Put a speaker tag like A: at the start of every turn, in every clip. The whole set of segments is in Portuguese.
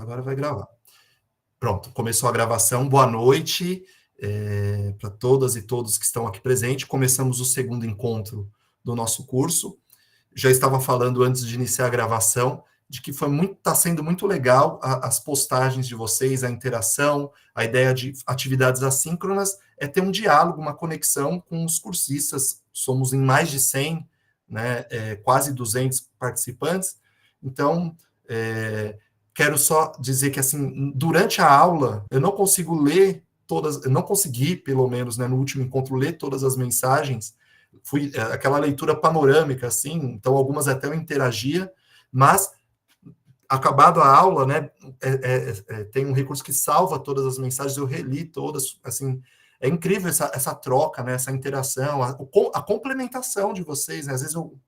A: Agora vai gravar. Pronto, começou a gravação. Boa noite para todas e todos que estão aqui presentes. Começamos o segundo encontro do nosso curso. Já estava falando antes de iniciar a gravação de que está sendo muito legal as postagens de vocês, a interação, a ideia de atividades assíncronas é ter um diálogo, uma conexão com os cursistas. Somos em mais de 100, né, quase 200 participantes. Então, quero só dizer que, assim, durante a aula, eu não consigo ler todas, eu não consegui, pelo menos, né, no último encontro, ler todas as mensagens. Fui aquela leitura panorâmica, assim, então algumas até eu interagia, mas acabado a aula, né, tem um recurso que salva todas as mensagens, eu reli todas, assim, é incrível essa troca, né, essa interação, a complementação de vocês, né, às vezes eu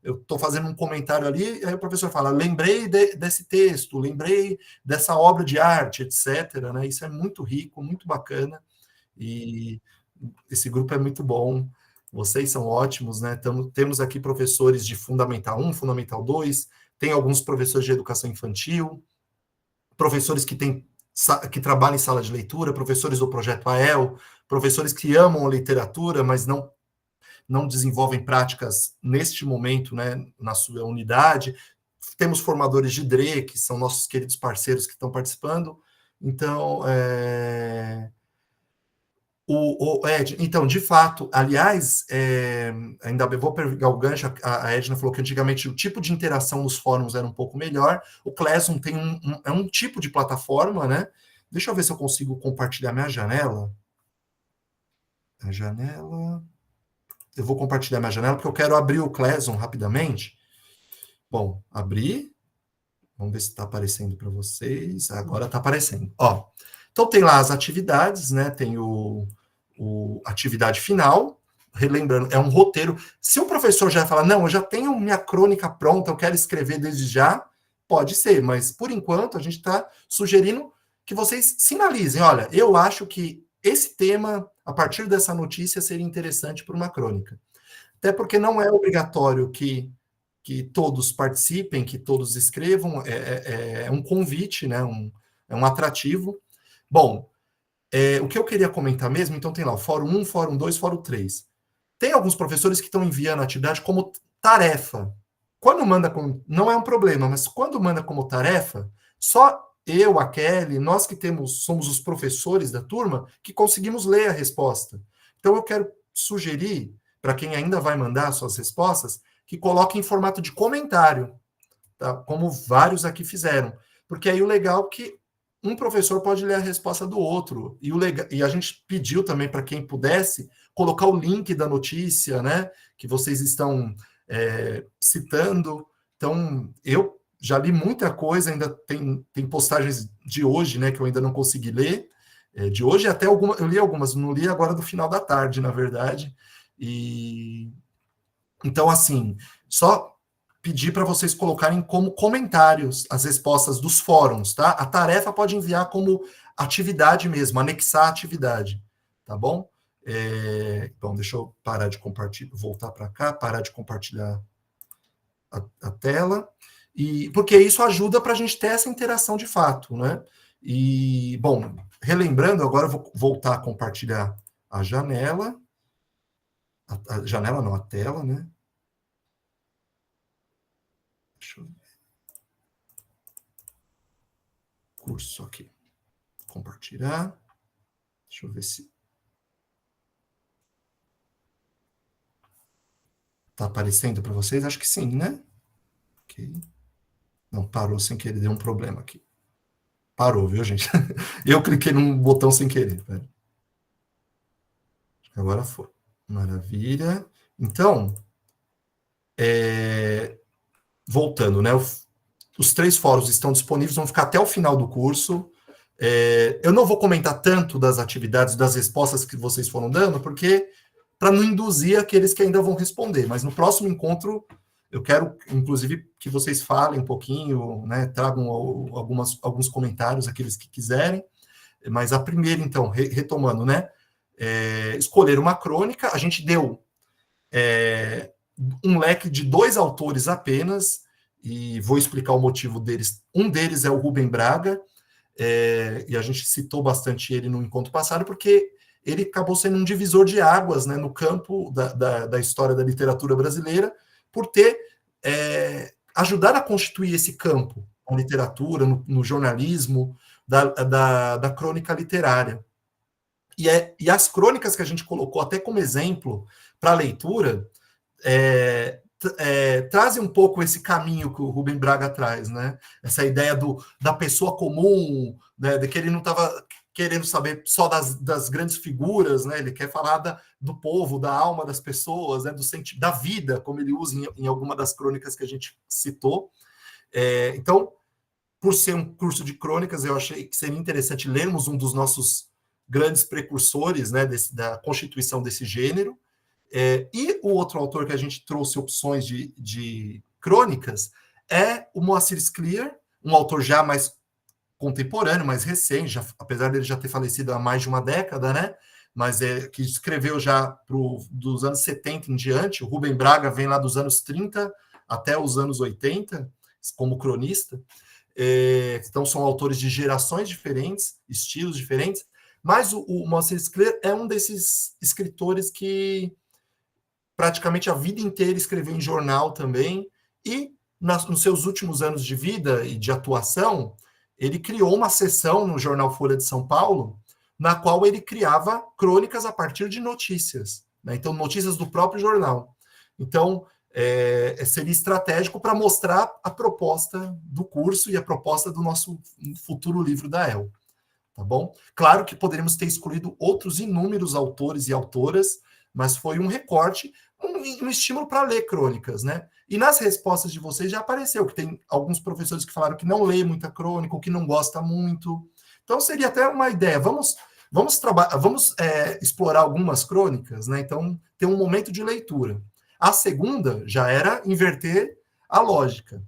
A: estou fazendo um comentário ali, aí o professor fala, lembrei desse texto, lembrei dessa obra de arte, etc., né, isso é muito rico, muito bacana, e esse grupo é muito bom, vocês são ótimos, né, temos aqui professores de Fundamental 1, Fundamental 2, tem alguns professores de educação infantil, professores que trabalham em sala de leitura, professores do Projeto AEL, professores que amam a literatura, mas não desenvolvem práticas neste momento, né, na sua unidade. Temos formadores de DRE, que são nossos queridos parceiros que estão participando. Então, Ed, então, de fato, aliás, ainda bem, vou pegar o gancho, a Edna falou que antigamente o tipo de interação nos fóruns era um pouco melhor, o Classroom tem um tipo de plataforma, né? Deixa eu ver se eu consigo compartilhar minha janela. A janela... Eu vou compartilhar minha janela, porque eu quero abrir o Classroom rapidamente. Bom, abrir. Vamos ver se está aparecendo para vocês. Agora está aparecendo. Ó, então, tem lá as atividades, né? Tem atividade final, relembrando, é um roteiro. Se o professor já falar, não, eu já tenho minha crônica pronta, eu quero escrever desde já, pode ser, mas por enquanto a gente está sugerindo que vocês sinalizem, olha, eu acho que esse tema, a partir dessa notícia, seria interessante para uma crônica. Até porque não é obrigatório que todos participem, que todos escrevam, é um convite, né? É um atrativo. Bom, o que eu queria comentar mesmo, então tem lá o Fórum 1, Fórum 2, Fórum 3. Tem alguns professores que estão enviando a atividade como tarefa. Quando manda não é um problema, mas quando manda como tarefa, só eu, a Kelly, nós que somos os professores da turma, que conseguimos ler a resposta. Então eu quero sugerir, para quem ainda vai mandar suas respostas, que coloque em formato de comentário, tá? Como vários aqui fizeram. Porque aí o legal é que um professor pode ler a resposta do outro. E a gente pediu também para quem pudesse colocar o link da notícia, né? Que vocês estão citando. Então, eu já li muita coisa, ainda tem postagens de hoje, né? Que eu ainda não consegui ler. De hoje até eu li algumas, não li agora do final da tarde, na verdade. Então, assim, só pedir para vocês colocarem como comentários as respostas dos fóruns, tá? A tarefa pode enviar como atividade mesmo, anexar a atividade, tá bom? Bom, deixa eu parar de compartilhar, voltar para cá, parar de compartilhar a tela, porque isso ajuda para a gente ter essa interação de fato, né? E, bom, relembrando, agora eu vou voltar a compartilhar a janela, a janela não, a tela, né? Deixa eu ver. Curso aqui. Compartilhar. Deixa eu ver se está aparecendo para vocês. Acho que sim, né? Ok. Não, parou sem querer. Deu um problema aqui. Parou, viu, gente? Eu cliquei num botão sem querer. Pera. Agora foi. Maravilha. Então, voltando, né? Os 3 fóruns estão disponíveis, vão ficar até o final do curso. Eu não vou comentar tanto das atividades, das respostas que vocês foram dando, porque para não induzir aqueles que ainda vão responder. Mas no próximo encontro, eu quero, inclusive, que vocês falem um pouquinho, né? Tragam alguns comentários, aqueles que quiserem. Mas a primeira, então, retomando, né? Escolher uma crônica. A gente deu um leque de 2 autores apenas, e vou explicar o motivo deles. Um deles é o Rubem Braga, e a gente citou bastante ele no encontro passado, porque ele acabou sendo um divisor de águas, né, no campo da história da literatura brasileira, por ter ajudado a constituir esse campo, na literatura, no jornalismo, da crônica literária. E as crônicas que a gente colocou até como exemplo para a leitura trazem um pouco esse caminho que o Rubem Braga traz, né? Essa ideia da pessoa comum, né? De que ele não estava querendo saber só das grandes figuras, né? Ele quer falar do povo, da alma das pessoas, né? Da vida, como ele usa em alguma das crônicas que a gente citou. Então, por ser um curso de crônicas, eu achei que seria interessante lermos um dos nossos grandes precursores, né? Da constituição desse gênero. E o outro autor que a gente trouxe opções de crônicas é o Moacir Scliar, um autor já mais contemporâneo, mais recente, apesar dele já ter falecido há mais de uma década, né? Mas que escreveu já dos anos 70 em diante. O Rubem Braga vem lá dos anos 30 até os anos 80, como cronista. Então, são autores de gerações diferentes, estilos diferentes, mas o Moacir Scliar é um desses escritores que praticamente a vida inteira escreveu em jornal também, e nos seus últimos anos de vida e de atuação, ele criou uma seção no jornal Folha de São Paulo, na qual ele criava crônicas a partir de notícias, né? Então, notícias do próprio jornal. Então, seria estratégico para mostrar a proposta do curso e a proposta do nosso futuro livro da EL. Tá bom? Claro que poderíamos ter escolhido outros inúmeros autores e autoras, mas foi um recorte, um estímulo para ler crônicas, né? E nas respostas de vocês já apareceu que tem alguns professores que falaram que não lê muita crônica, ou que não gosta muito. Então seria até uma ideia. Vamos explorar algumas crônicas, né? Então ter um momento de leitura. A segunda já era inverter a lógica,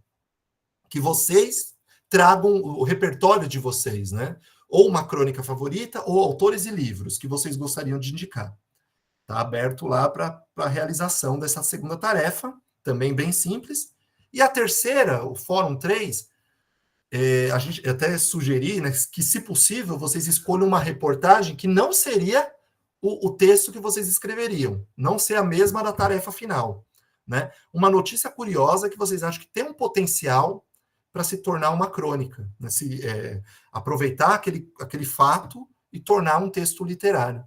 A: que vocês tragam o repertório de vocês, né? Ou uma crônica favorita, ou autores e livros que vocês gostariam de indicar. Está aberto lá para a realização dessa segunda tarefa, também bem simples. E a terceira, o Fórum 3, a gente até sugeri, né, que, se possível, vocês escolham uma reportagem que não seria o texto que vocês escreveriam, não ser a mesma da tarefa final, né? Uma notícia curiosa que vocês acham que tem um potencial para se tornar uma crônica, né? Aproveitar aquele fato e tornar um texto literário.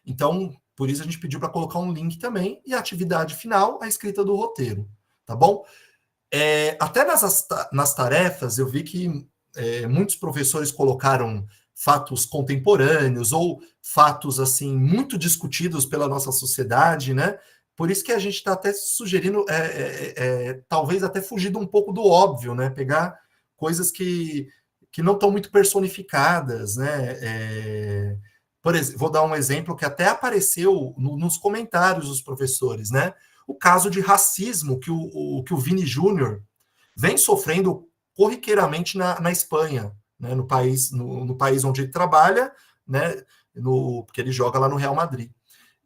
A: Então, por isso a gente pediu para colocar um link também, e a atividade final, a escrita do roteiro, tá bom? Até nas tarefas, eu vi que muitos professores colocaram fatos contemporâneos, ou fatos, assim, muito discutidos pela nossa sociedade, né? Por isso que a gente está até sugerindo, talvez até fugir um pouco do óbvio, né? Pegar coisas que não estão muito personificadas, né? Por exemplo, vou dar um exemplo que até apareceu nos comentários dos professores, né? O caso de racismo que o Vini Júnior vem sofrendo corriqueiramente na Espanha, né? No país onde ele trabalha, né? Porque ele joga lá no Real Madrid.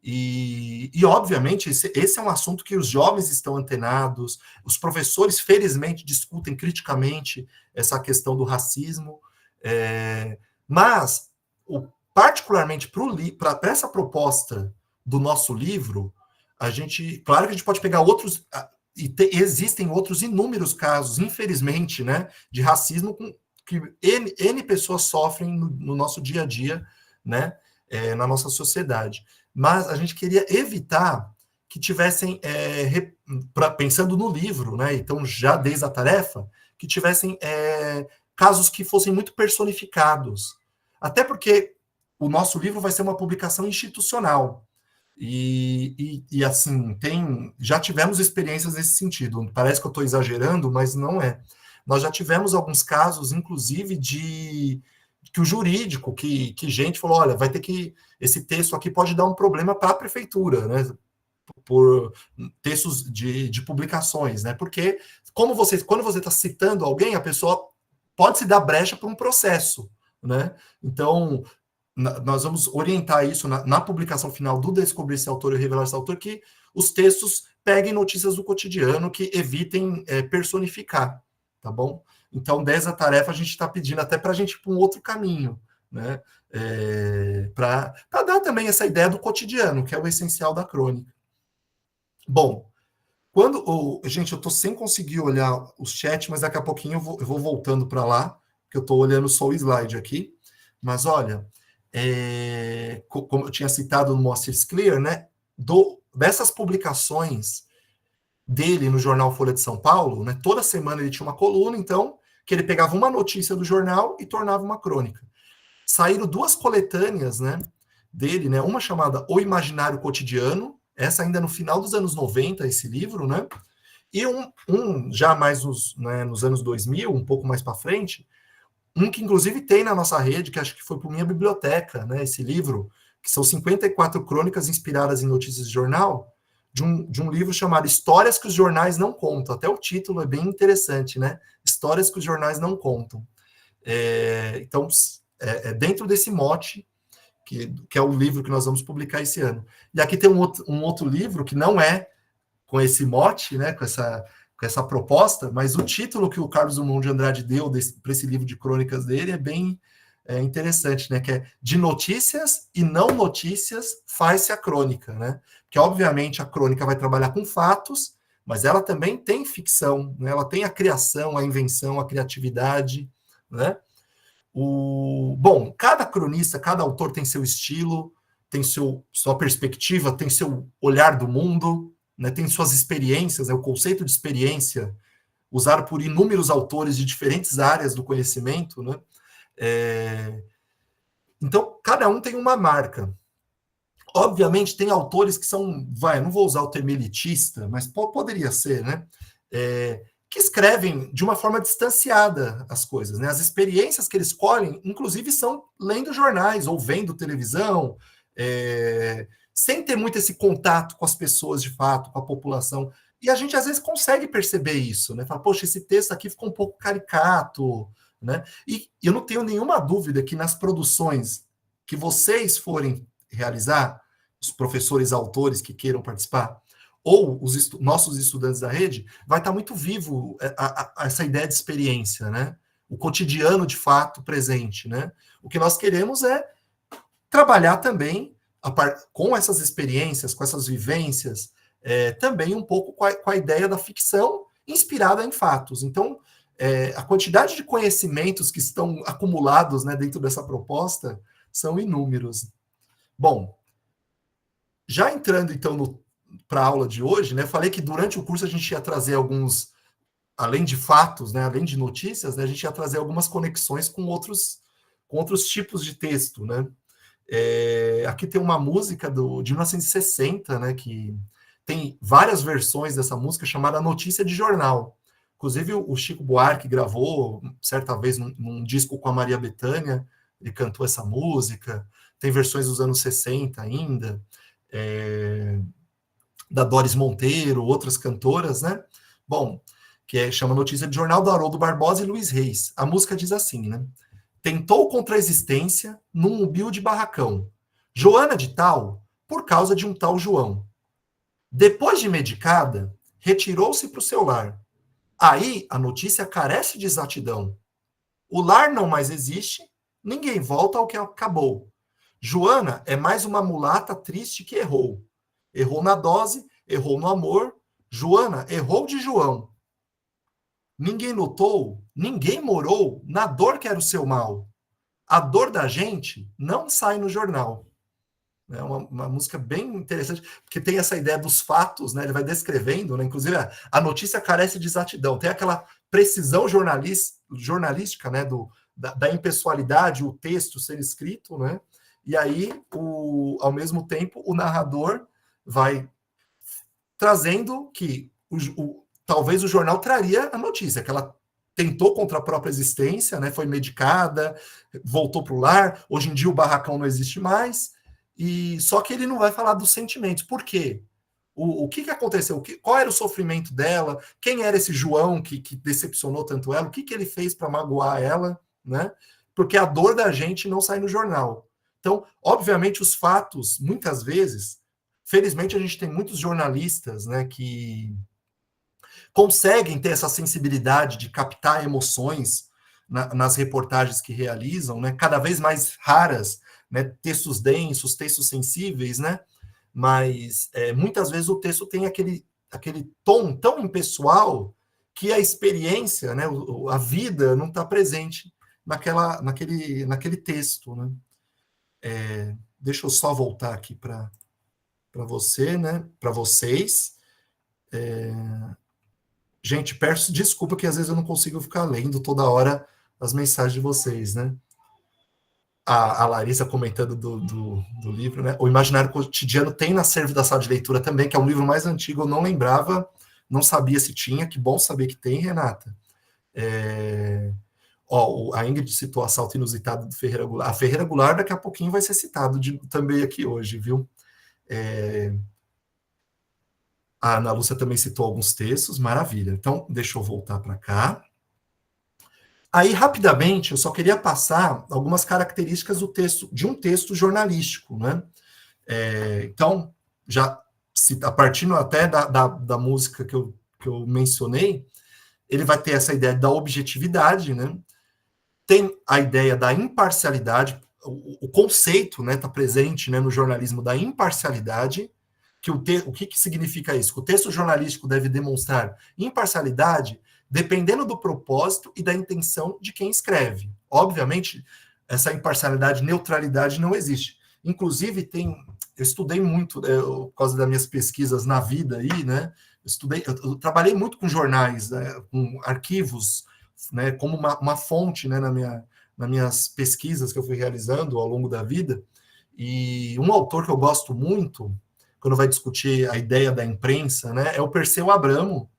A: E obviamente, esse é um assunto que os jovens estão antenados, os professores, felizmente, discutem criticamente essa questão do racismo, mas, particularmente para essa proposta do nosso livro, claro que a gente pode pegar outros, existem outros inúmeros casos, infelizmente, né, de racismo que N pessoas sofrem no nosso dia a dia, né, na nossa sociedade. Mas a gente queria evitar que tivessem, pensando no livro, né, então já desde a tarefa, que tivessem casos que fossem muito personificados. Até porque o nosso livro vai ser uma publicação institucional. E assim, já tivemos experiências nesse sentido. Parece que eu estou exagerando, mas não é. Nós já tivemos alguns casos, inclusive, que o jurídico, que gente falou, olha, vai ter que... Esse texto aqui pode dar um problema para a prefeitura, né? Por textos de publicações, né? Porque quando você está citando alguém, a pessoa pode se dar brecha para um processo, né? Então, nós vamos orientar isso na publicação final do Descobrir esse autor e revelar esse autor, que os textos peguem notícias do cotidiano que evitem personificar, tá bom? Então, dessa tarefa a gente está pedindo até para a gente ir para um outro caminho, né? Para dar também essa ideia do cotidiano, que é o essencial da crônica. Bom, gente, eu estou sem conseguir olhar os chats, mas daqui a pouquinho eu vou voltando para lá, porque eu estou olhando só o slide aqui. Mas olha, como eu tinha citado no Moacir Clear, né? Dessas publicações dele no jornal Folha de São Paulo, né? Toda semana ele tinha uma coluna, então, que ele pegava uma notícia do jornal e tornava uma crônica. Saíram 2 coletâneas, né? Dele, né? Uma chamada O Imaginário Cotidiano, essa ainda no final dos anos 90, esse livro, né? E um já mais nos anos 2000, um pouco mais para frente, um que inclusive tem na nossa rede, que acho que foi para minha biblioteca, né? Esse livro, que são 54 crônicas inspiradas em notícias de jornal, de um livro chamado Histórias que os Jornais Não Contam. Até o título é bem interessante, né? Histórias que os Jornais Não Contam. Então, dentro desse mote, que é o livro que nós vamos publicar esse ano. E aqui tem um outro livro que não é com esse mote, né, com essa proposta, mas o título que o Carlos Drummond de Andrade deu para esse livro de crônicas dele é bem interessante, né, que é De Notícias e Não Notícias faz-se a crônica, né? Que obviamente a crônica vai trabalhar com fatos, mas ela também tem ficção, né? Ela tem a criação, a invenção, a criatividade, né? Bom, cada cronista, cada autor tem seu estilo, tem sua perspectiva, tem seu olhar do mundo, né, tem suas experiências, o conceito de experiência usado por inúmeros autores de diferentes áreas do conhecimento, né? Então, cada um tem uma marca. Obviamente, tem autores que são, não vou usar o termo elitista, mas poderia ser, né? Que escrevem de uma forma distanciada as coisas, né? As experiências que eles colhem, inclusive, são lendo jornais ou vendo televisão, sem ter muito esse contato com as pessoas de fato, com a população. E a gente às vezes consegue perceber isso, né? Fala, poxa, esse texto aqui ficou um pouco caricato, né? E eu não tenho nenhuma dúvida que nas produções que vocês forem realizar, os professores autores que queiram participar, ou os nossos estudantes da rede, vai estar muito vivo essa ideia de experiência, né? O cotidiano de fato presente, né? O que nós queremos é trabalhar também com essas experiências, com essas vivências, também um pouco com a ideia da ficção inspirada em fatos. Então, a quantidade de conhecimentos que estão acumulados, né, dentro dessa proposta são inúmeros. Bom, já entrando então para a aula de hoje, né, falei que durante o curso a gente ia trazer alguns, além de fatos, né, além de notícias, né, a gente ia trazer algumas conexões com outros tipos de texto, né? Aqui tem uma música de 1960, né, que tem várias versões dessa música, chamada Notícia de Jornal. Inclusive, o Chico Buarque gravou, certa vez, num disco com a Maria Bethânia, ele cantou essa música. Tem versões dos anos 60 ainda, da Doris Monteiro, outras cantoras, né? Bom, chama Notícia de Jornal, do Haroldo Barbosa e Luiz Reis. A música diz assim, né? Tentou contra a existência num humilde barracão. Joana de tal, por causa de um tal João. Depois de medicada, retirou-se para o seu lar. Aí a notícia carece de exatidão. O lar não mais existe, ninguém volta ao que acabou. Joana é mais uma mulata triste que errou. Errou na dose, errou no amor. Joana errou de João. Ninguém notou, ninguém morou na dor que era o seu mal. A dor da gente não sai no jornal. É uma música bem interessante, porque tem essa ideia dos fatos, né? Ele vai descrevendo, né? Inclusive a notícia carece de exatidão, tem aquela precisão jornalística, né? Da impessoalidade, o texto ser escrito, né? E aí, ao mesmo tempo, o narrador vai trazendo que talvez o jornal traria a notícia, que ela tentou contra a própria existência, né? Foi medicada, voltou para o lar. Hoje em dia o barracão não existe mais. E só que ele não vai falar dos sentimentos. Por quê? O que aconteceu? Qual era o sofrimento dela? Quem era esse João que decepcionou tanto ela? O que ele fez para magoar ela? Né? Porque a dor da gente não sai no jornal. Então, obviamente, os fatos, muitas vezes, felizmente a gente tem muitos jornalistas, né, que conseguem ter essa sensibilidade de captar emoções nas reportagens que realizam, né, cada vez mais raras, né, textos densos, textos sensíveis, né, mas muitas vezes o texto tem aquele tom tão impessoal que a experiência, né, a vida não está presente naquele texto, né. Deixa eu só voltar aqui para você, né, para vocês. Gente, peço desculpa que às vezes eu não consigo ficar lendo toda hora as mensagens de vocês, né? A Larissa comentando do livro, né? O Imaginário Cotidiano tem na Serve da Sala de Leitura também, que é um livro mais antigo, eu não lembrava, não sabia se tinha, que bom saber que tem, Renata. A Ingrid citou o Assalto Inusitado do Ferreira Goulart. A Ferreira Goulart daqui a pouquinho vai ser citado também aqui hoje, viu? A Ana Lúcia também citou alguns textos, maravilha. Então, deixa eu voltar para cá. Aí, rapidamente, eu só queria passar algumas características de um texto jornalístico, né? Então, já a partir até da música que eu mencionei, ele vai ter essa ideia da objetividade, né? Tem a ideia da imparcialidade, o conceito, né, está presente, né, no jornalismo da imparcialidade, que o que significa isso? Que o texto jornalístico deve demonstrar imparcialidade dependendo do propósito e da intenção de quem escreve. Obviamente, essa imparcialidade, neutralidade não existe. Inclusive, eu estudei muito, por causa das minhas pesquisas na vida aí, né? Eu trabalhei muito com jornais, né, com arquivos, né, como uma fonte, né, nas minhas pesquisas que eu fui realizando ao longo da vida. E um autor que eu gosto muito, quando vai discutir a ideia da imprensa, né, é o Perseu Abramo,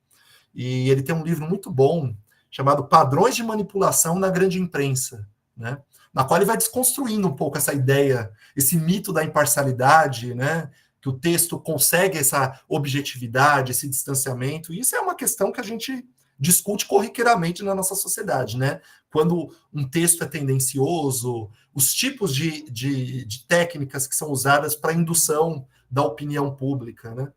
A: e ele tem um livro muito bom chamado Padrões de Manipulação na Grande Imprensa, né, na qual ele vai desconstruindo um pouco essa ideia, esse mito da imparcialidade, né, que o texto consegue essa objetividade, esse distanciamento, e isso é uma questão que a gente discute corriqueiramente na nossa sociedade, né? Quando um texto é tendencioso, os tipos de técnicas que são usadas para indução da opinião pública, né?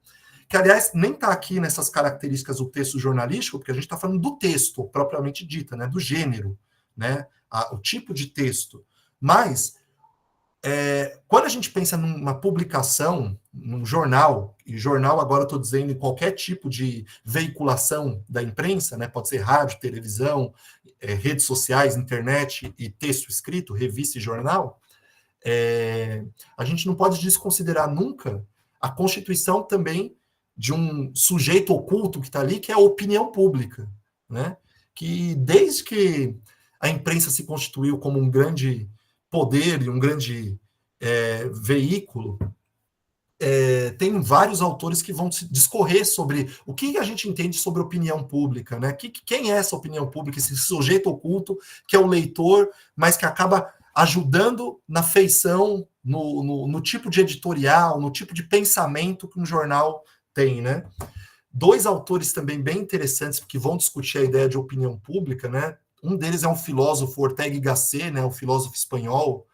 A: Que, aliás, nem está aqui nessas características do texto jornalístico, porque a gente está falando do texto propriamente dita, né? Do gênero, né? O tipo de texto. Mas quando a gente pensa numa publicação, num jornal, e jornal agora estou dizendo em qualquer tipo de veiculação da imprensa, né, pode ser rádio, televisão, redes sociais, internet e texto escrito, revista e jornal, a gente não pode desconsiderar nunca a constituição também de um sujeito oculto que está ali, que é a opinião pública, né? Que desde que a imprensa se constituiu como um grande poder e um grande veículo, tem vários autores que vão discorrer sobre o que a gente entende sobre opinião pública, né? Quem é essa opinião pública, esse sujeito oculto, que é o leitor, mas que acaba ajudando na feição, no tipo de editorial, no tipo de pensamento que um jornal tem, né? Dois autores também bem interessantes que vão discutir a ideia de opinião pública, né? Um deles é um filósofo, Ortega y Gasset, né? Um filósofo espanhol,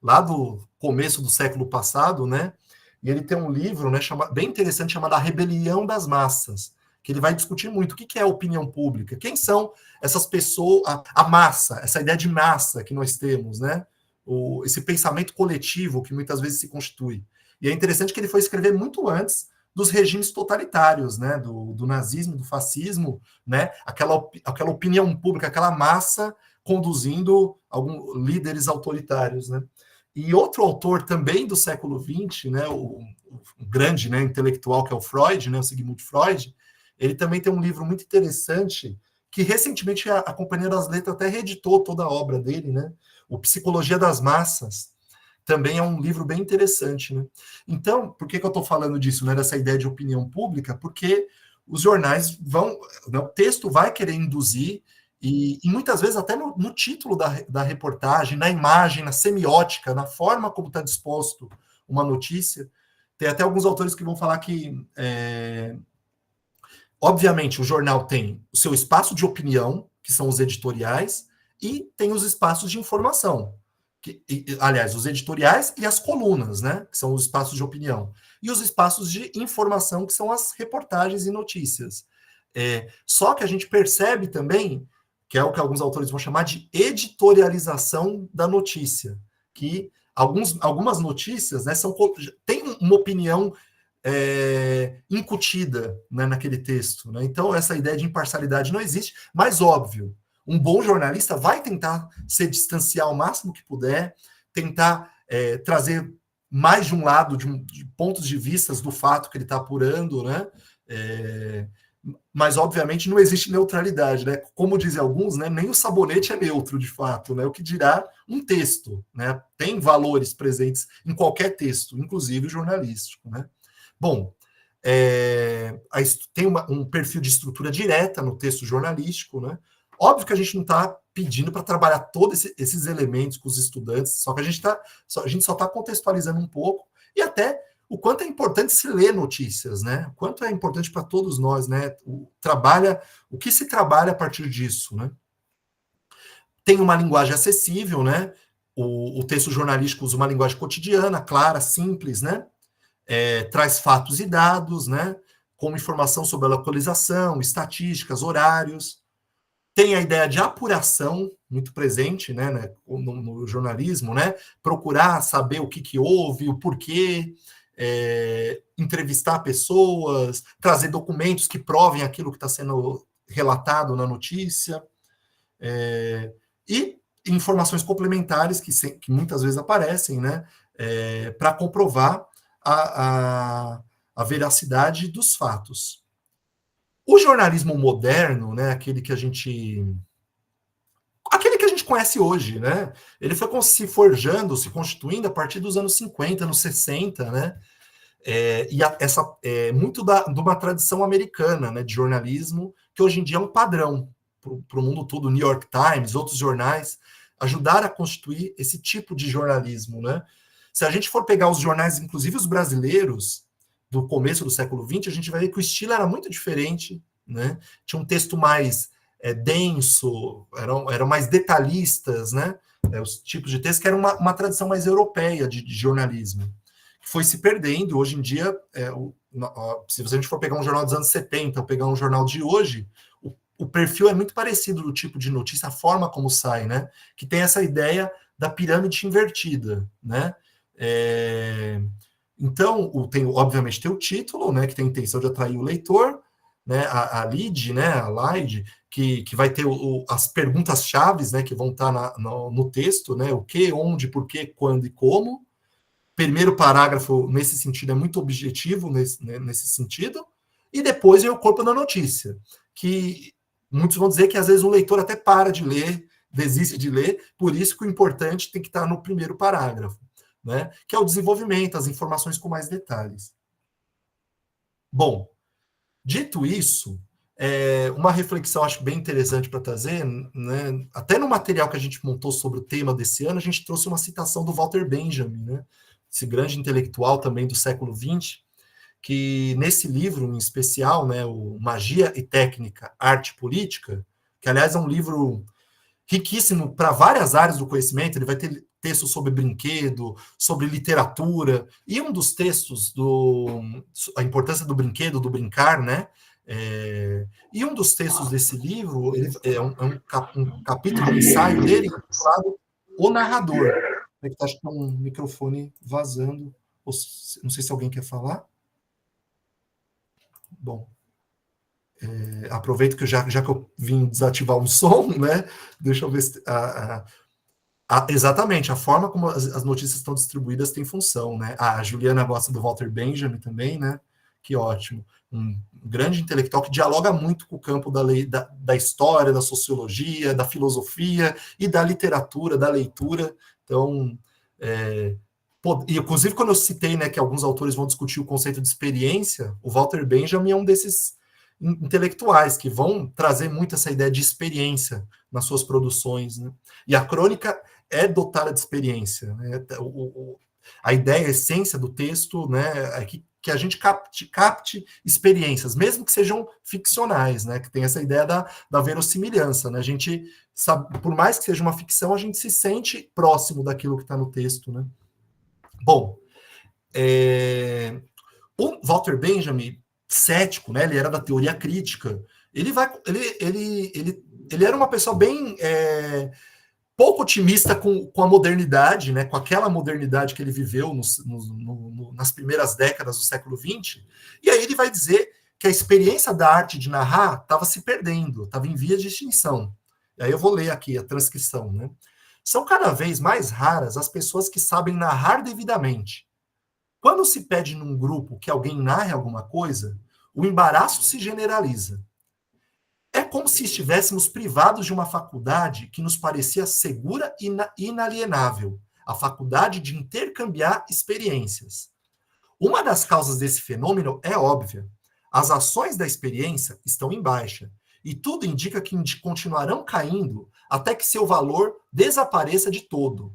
A: lá do começo do século passado, né? E ele tem um livro, né, bem interessante, chamado A Rebelião das Massas, que ele vai discutir muito o que é a opinião pública, quem são essas pessoas, a massa, essa ideia de massa que nós temos, né? Esse pensamento coletivo que muitas vezes se constitui. E é interessante que ele foi escrever muito antes dos regimes totalitários, né? Do nazismo, do fascismo, né? Aquela opinião pública, aquela massa conduzindo alguns líderes autoritários, né? E outro autor também do século XX, né, o grande, né, intelectual que é o Freud, né, o Sigmund Freud, ele também tem um livro muito interessante que recentemente a Companhia das Letras até reeditou toda a obra dele, né? O Psicologia das Massas. Também é um livro bem interessante, né? Então, por que eu estou falando disso, né, dessa ideia de opinião pública? Porque os jornais vão, né, o texto vai querer induzir e muitas vezes até no título da reportagem, na imagem, na semiótica, na forma como está disposto uma notícia. Tem até alguns autores que vão falar que, obviamente, o jornal tem o seu espaço de opinião, que são os editoriais, e tem os espaços de informação, aliás, os editoriais e as colunas, né, que são os espaços de opinião, e os espaços de informação, que são as reportagens e notícias. Só que a gente percebe também, que é o que alguns autores vão chamar de editorialização da notícia, que algumas notícias, né, têm uma opinião incutida, né, naquele texto. Né? Então, essa ideia de imparcialidade não existe, mas óbvio, um bom jornalista vai tentar se distanciar ao máximo que puder, tentar trazer mais de um lado, de pontos de vista do fato que ele está apurando, né? Mas, obviamente, não existe neutralidade, né? Como dizem alguns, né? Nem o sabonete é neutro, de fato, né? O que dirá um texto, né? Tem valores presentes em qualquer texto, inclusive o jornalístico, né? Bom, tem um perfil de estrutura direta no texto jornalístico, né? Óbvio que a gente não está pedindo para trabalhar todos esses elementos com os estudantes, só que a gente só está contextualizando um pouco, e até o quanto é importante se ler notícias, né? O quanto é importante para todos nós, né? O que se trabalha a partir disso, né? Tem uma linguagem acessível, né? O texto jornalístico usa uma linguagem cotidiana, clara, simples, né? Traz fatos e dados, né? Como informação sobre a localização, estatísticas, horários. Tem a ideia de apuração muito presente, né, no jornalismo, né? Procurar saber o que houve, o porquê, entrevistar pessoas, trazer documentos que provem aquilo que está sendo relatado na notícia, e informações complementares que muitas vezes aparecem, né, para comprovar a veracidade dos fatos. O jornalismo moderno, né, aquele que a gente conhece hoje, né? Ele foi se forjando, se constituindo a partir dos anos 50, anos 60, né? Muito de uma tradição americana, né, de jornalismo, que hoje em dia é um padrão para o mundo todo. O New York Times, outros jornais, ajudaram a constituir esse tipo de jornalismo, né? Se a gente for pegar os jornais, inclusive os brasileiros, do começo do século XX, a gente vai ver que o estilo era muito diferente, né? Tinha um texto mais denso, eram mais detalhistas, né? Os tipos de texto que era uma tradição mais europeia de jornalismo. Foi se perdendo. Hoje em dia, se a gente for pegar um jornal dos anos 70 ou pegar um jornal de hoje, o perfil é muito parecido do tipo de notícia, a forma como sai, né? Que tem essa ideia da pirâmide invertida, né? Então, obviamente, tem o título, né? Que tem a intenção de atrair o leitor, né? A lead, né? A lead, que vai ter as perguntas-chave, né? Que vão estar no texto, né? O que, onde, por quê, quando e como. Primeiro parágrafo, nesse sentido, é muito objetivo, nesse sentido, e depois vem o corpo da notícia, que muitos vão dizer que às vezes o leitor até para de ler, desiste de ler, por isso que o importante tem que estar no primeiro parágrafo, né? Que é o desenvolvimento, as informações com mais detalhes. Bom, dito isso, uma reflexão acho bem interessante para trazer, né? Até no material que a gente montou sobre o tema desse ano, a gente trouxe uma citação do Walter Benjamin, né? Esse grande intelectual também do século XX, que nesse livro em especial, né, o Magia e Técnica, Arte e Política, que aliás é um livro riquíssimo para várias áreas do conhecimento, ele vai ter textos sobre brinquedo, sobre literatura, e um dos textos a importância do brinquedo, do brincar, né, e um dos textos desse livro um capítulo, um ensaio dele, intitulado O Narrador. Acho que tá um microfone vazando. Não sei se alguém quer falar. Bom, aproveito que já que eu vim desativar um som, né? Deixa eu ver se... exatamente, a forma como as notícias estão distribuídas tem função, né? A Juliana gosta do Walter Benjamin também, né? Que ótimo. Um grande intelectual que dialoga muito com o campo da história, da sociologia, da filosofia e da literatura, da leitura. Então, e inclusive quando eu citei, né, que alguns autores vão discutir o conceito de experiência, o Walter Benjamin é um desses intelectuais que vão trazer muito essa ideia de experiência nas suas produções, né? E a crônica é dotada de experiência, né? A ideia, a essência do texto, né, é que que a gente capte experiências, mesmo que sejam ficcionais, né? Que tem essa ideia da verossimilhança, né? A gente sabe, por mais que seja uma ficção, a gente se sente próximo daquilo que está no texto, né? Bom, o Walter Benjamin, cético, né? Ele era da teoria crítica. Ele era uma pessoa bem pouco otimista com a modernidade, né, com aquela modernidade que ele viveu nas primeiras décadas do século XX, e aí ele vai dizer que a experiência da arte de narrar estava se perdendo, estava em via de extinção. E aí eu vou ler aqui a transcrição. Né? São cada vez mais raras as pessoas que sabem narrar devidamente. Quando se pede num grupo que alguém narre alguma coisa, o embaraço se generaliza. É como se estivéssemos privados de uma faculdade que nos parecia segura e inalienável, a faculdade de intercambiar experiências. Uma das causas desse fenômeno é óbvia. As ações da experiência estão em baixa, e tudo indica que continuarão caindo até que seu valor desapareça de todo.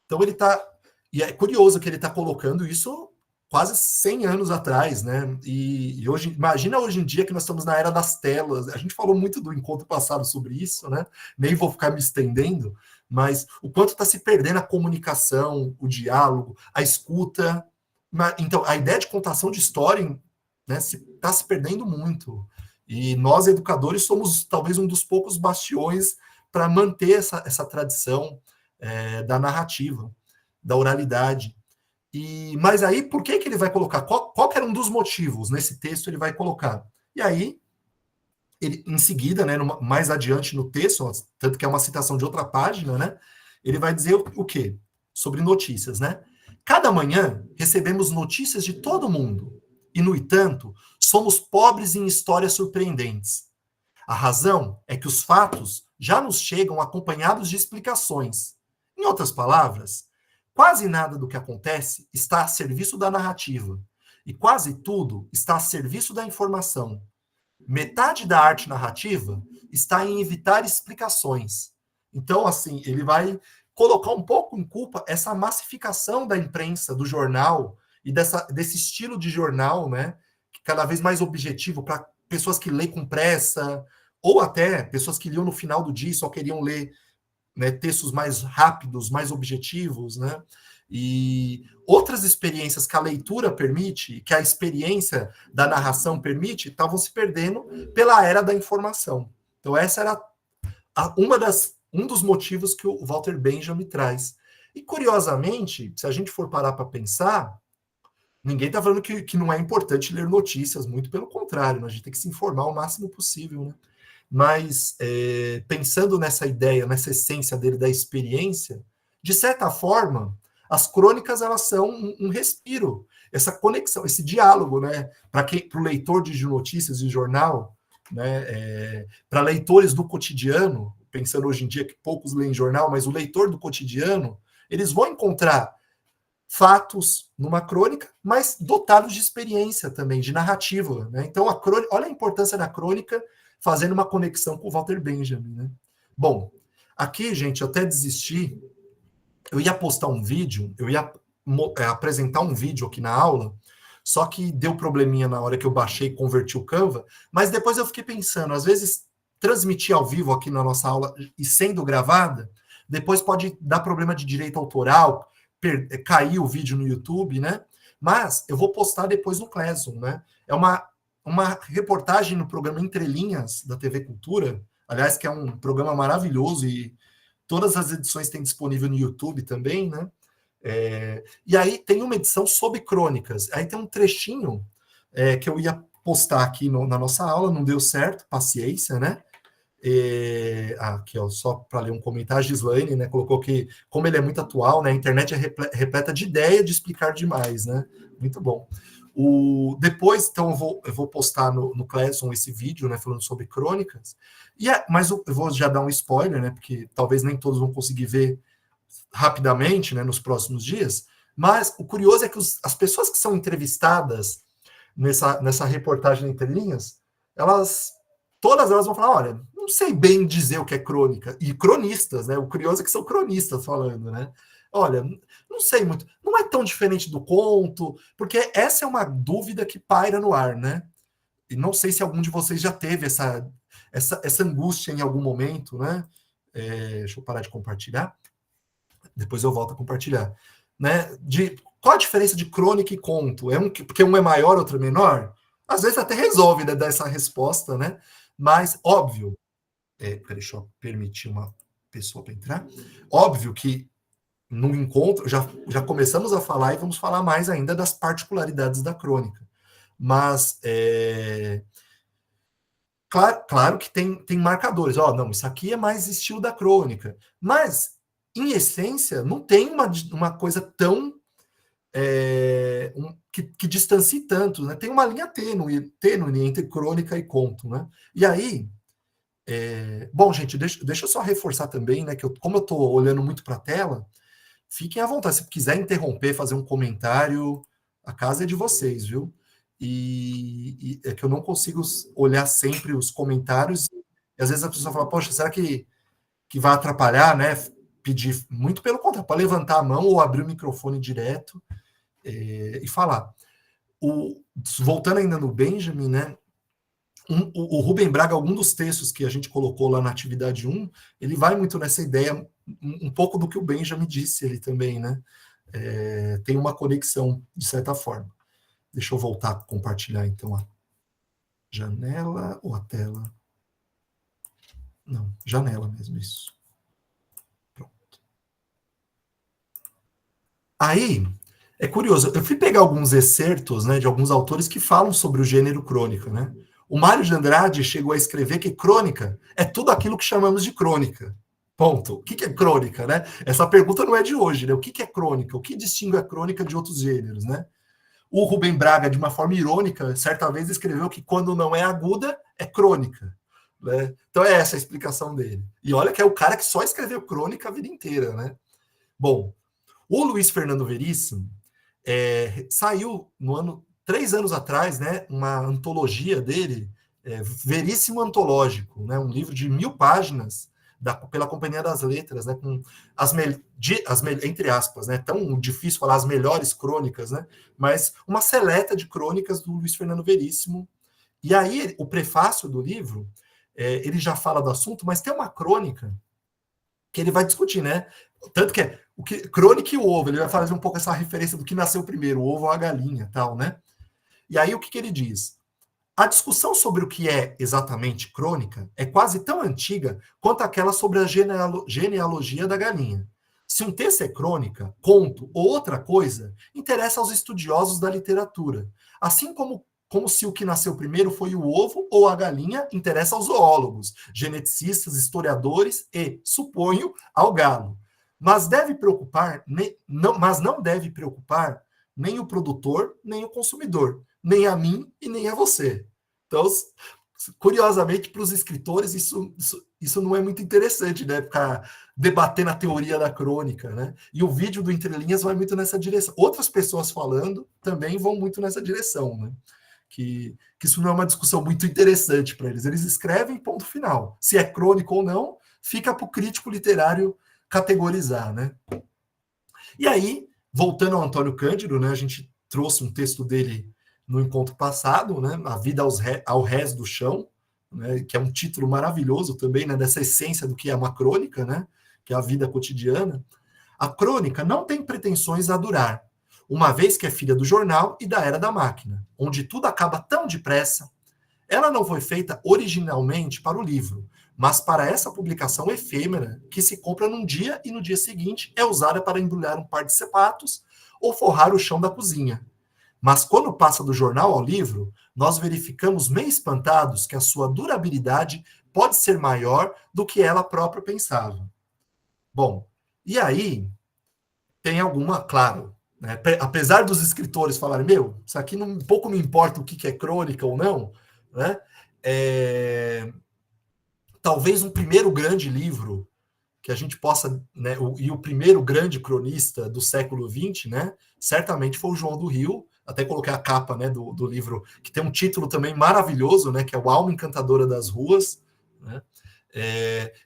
A: Então ele está... E é curioso que ele está colocando isso quase 100 anos atrás, né? E hoje, imagina hoje em dia que nós estamos na era das telas. A gente falou muito do encontro passado sobre isso, né? Nem vou ficar me estendendo, mas o quanto está se perdendo a comunicação, o diálogo, a escuta. Então, a ideia de contação de história, né, está se perdendo muito. E nós, educadores, somos talvez um dos poucos bastiões para manter essa tradição da narrativa, da oralidade. Mas aí, por que ele vai colocar? Qual que era um dos motivos nesse texto ele vai colocar? E aí, ele, em seguida, né, mais adiante no texto, tanto que é uma citação de outra página, né, ele vai dizer o quê? Sobre notícias, né? Cada manhã recebemos notícias de todo mundo, e, no entanto, somos pobres em histórias surpreendentes. A razão é que os fatos já nos chegam acompanhados de explicações. Em outras palavras, quase nada do que acontece está a serviço da narrativa, e quase tudo está a serviço da informação. Metade da arte narrativa está em evitar explicações. Então, assim, ele vai colocar um pouco em culpa essa massificação da imprensa, do jornal, e desse estilo de jornal, né, cada vez mais objetivo para pessoas que lêem com pressa, ou até pessoas que liam no final do dia e só queriam ler, né, textos mais rápidos, mais objetivos, né? E outras experiências que a leitura permite, que a experiência da narração permite, estavam se perdendo pela era da informação. Então essa era um dos motivos que o Walter Benjamin traz. E curiosamente, se a gente for parar para pensar, ninguém está falando que não é importante ler notícias, muito pelo contrário, né? A gente tem que se informar o máximo possível, né? Mas pensando nessa ideia, nessa essência dele da experiência, de certa forma, as crônicas elas são um respiro, essa conexão, esse diálogo, né? Para o leitor de notícias de jornal, né? Para leitores do cotidiano, pensando hoje em dia que poucos leem jornal, mas o leitor do cotidiano, eles vão encontrar fatos numa crônica, mas dotados de experiência também, de narrativa, né? Então, olha a importância da crônica fazendo uma conexão com o Walter Benjamin, né? Bom, aqui, gente, eu até desisti. Eu ia postar um vídeo, eu ia apresentar um vídeo aqui na aula, só que deu probleminha na hora que eu baixei e converti o Canva, mas depois eu fiquei pensando, às vezes, transmitir ao vivo aqui na nossa aula e sendo gravada, depois pode dar problema de direito autoral, cair o vídeo no YouTube, né? Mas eu vou postar depois no Classroom, né? É uma reportagem no programa Entre Linhas, da TV Cultura, aliás, que é um programa maravilhoso e todas as edições têm disponível no YouTube também, né? E aí tem uma edição sobre crônicas. Aí tem um trechinho que eu ia postar aqui na nossa aula, não deu certo, paciência, né? Aqui, ó, só para ler um comentário, a Gislaine, né, colocou que, como ele é muito atual, né, a internet é repleta de ideia de explicar demais, né? Muito bom. Depois, então, eu vou postar no Classroom esse vídeo, né, falando sobre crônicas, mas eu vou já dar um spoiler, né, porque talvez nem todos vão conseguir ver rapidamente, né, nos próximos dias, mas o curioso é que as pessoas que são entrevistadas nessa reportagem Entre Linhas, todas elas vão falar, olha, não sei bem dizer o que é crônica. E cronistas, né? O curioso é que são cronistas falando, né? Olha, não sei muito. Não é tão diferente do conto, porque essa é uma dúvida que paira no ar, né? E não sei se algum de vocês já teve essa angústia em algum momento, né? Deixa eu parar de compartilhar. Depois eu volto a compartilhar. Né? Qual a diferença de crônica e conto? Porque um é maior, outro é menor? Às vezes até resolve, né, dar essa resposta, né? Mas, óbvio, deixa eu permitir uma pessoa para entrar. Óbvio que no encontro, já começamos a falar e vamos falar mais ainda das particularidades da crônica. Mas, claro que tem marcadores. Não, isso aqui é mais estilo da crônica. Mas, em essência, não tem uma coisa tão que distancie tanto, né? Tem uma linha tênue entre crônica e conto, né? E aí, bom, gente, deixa eu só reforçar também, né? Como eu estou olhando muito para a tela, fiquem à vontade. Se quiser interromper, fazer um comentário, a casa é de vocês, viu? E é que eu não consigo olhar sempre os comentários. E às vezes a pessoa fala, poxa, será que vai atrapalhar, né? Pedir muito pelo contrário, para levantar a mão ou abrir o microfone direto e falar. Voltando ainda no Benjamin, né? O Rubem Braga, algum dos textos que a gente colocou lá na atividade 1, ele vai muito nessa ideia, um pouco do que o Benjamin disse ele também, né? Tem uma conexão, de certa forma. Deixa eu voltar a compartilhar, então, a janela ou a tela? Não, janela mesmo, isso. Pronto. Aí, é curioso, eu fui pegar alguns excertos, né, de alguns autores que falam sobre o gênero crônica, né? O Mário de Andrade chegou a escrever que crônica é tudo aquilo que chamamos de crônica. Ponto. O que é crônica, né? Essa pergunta não é de hoje, né? O que é crônica? O que distingue a crônica de outros gêneros, né? O Rubem Braga, de uma forma irônica, certa vez escreveu que quando não é aguda, é crônica. Né? Então é essa a explicação dele. E olha que é o cara que só escreveu crônica a vida inteira, né? Bom, o Luiz Fernando Veríssimo saiu no ano 3 anos atrás, né, uma antologia dele, Veríssimo Antológico, né, um livro de 1000 páginas pela Companhia das Letras, né, com entre aspas, né, tão difícil falar as melhores crônicas, né, mas uma seleta de crônicas do Luiz Fernando Veríssimo. E aí, o prefácio do livro, ele já fala do assunto, mas tem uma crônica que ele vai discutir, né? Tanto que crônica e o ovo, ele vai fazer um pouco essa referência do que nasceu primeiro, o ovo ou a galinha, tal, né? E aí o que ele diz? A discussão sobre o que é exatamente crônica é quase tão antiga quanto aquela sobre a genealogia da galinha. Se um texto é crônica, conto ou outra coisa, interessa aos estudiosos da literatura, assim como se o que nasceu primeiro foi o ovo ou a galinha, interessa aos zoólogos, geneticistas, historiadores e, suponho, ao galo. Mas não deve preocupar nem o produtor, nem o consumidor, nem a mim e nem a você. Então, curiosamente, para os escritores, isso não é muito interessante, né? Ficar debatendo a teoria da crônica, né? E o vídeo do Entre Linhas vai muito nessa direção. Outras pessoas falando também vão muito nessa direção, né? Que isso não é uma discussão muito interessante para eles. Eles escrevem, ponto final. Se é crônico ou não, fica para o crítico literário categorizar, né? E aí, voltando ao Antônio Cândido, né, a gente trouxe um texto dele no encontro passado, né, A Vida ao Rés do Chão, né, que é um título maravilhoso também, né, dessa essência do que é uma crônica, né, que é a vida cotidiana. A crônica não tem pretensões a durar, uma vez que é filha do jornal e da era da máquina, onde tudo acaba tão depressa. Ela não foi feita originalmente para o livro, mas para essa publicação efêmera que se compra num dia e no dia seguinte é usada para embrulhar um par de sapatos ou forrar o chão da cozinha. Mas quando passa do jornal ao livro, nós verificamos meio espantados que a sua durabilidade pode ser maior do que ela própria pensava. Bom, e aí tem alguma, claro, né, apesar dos escritores falarem, isso aqui um pouco me importa o que é crônica ou não, né? Talvez um primeiro grande livro que a gente possa, né, e o primeiro grande cronista do século XX, né, certamente foi o João do Rio. Até coloquei a capa, né, do livro, que tem um título também maravilhoso, né, que é o Alma Encantadora das Ruas, né?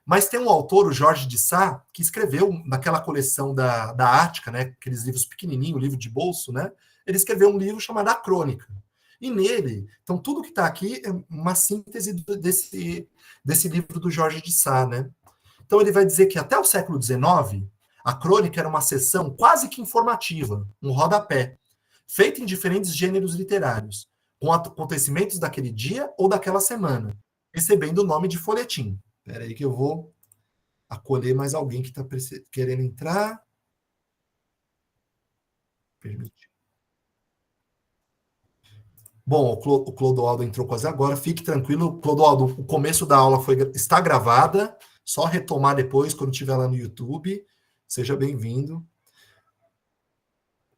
A: Mas tem um autor, o Jorge de Sá, que escreveu naquela coleção da Ática, né, aqueles livros pequenininhos, livro de bolso, né, ele escreveu um livro chamado A Crônica. E nele, então tudo que está aqui é uma síntese desse livro do Jorge de Sá, né? Então ele vai dizer que até o século XIX, a crônica era uma seção quase que informativa, um rodapé, feita em diferentes gêneros literários, com acontecimentos daquele dia ou daquela semana, recebendo o nome de folhetim. Espera aí que eu vou acolher mais alguém que está querendo entrar. Permitir. Bom, o Clodoaldo entrou quase agora. Fique tranquilo, Clodoaldo, o começo da aula está gravada, só retomar depois, quando estiver lá no YouTube. Seja bem-vindo.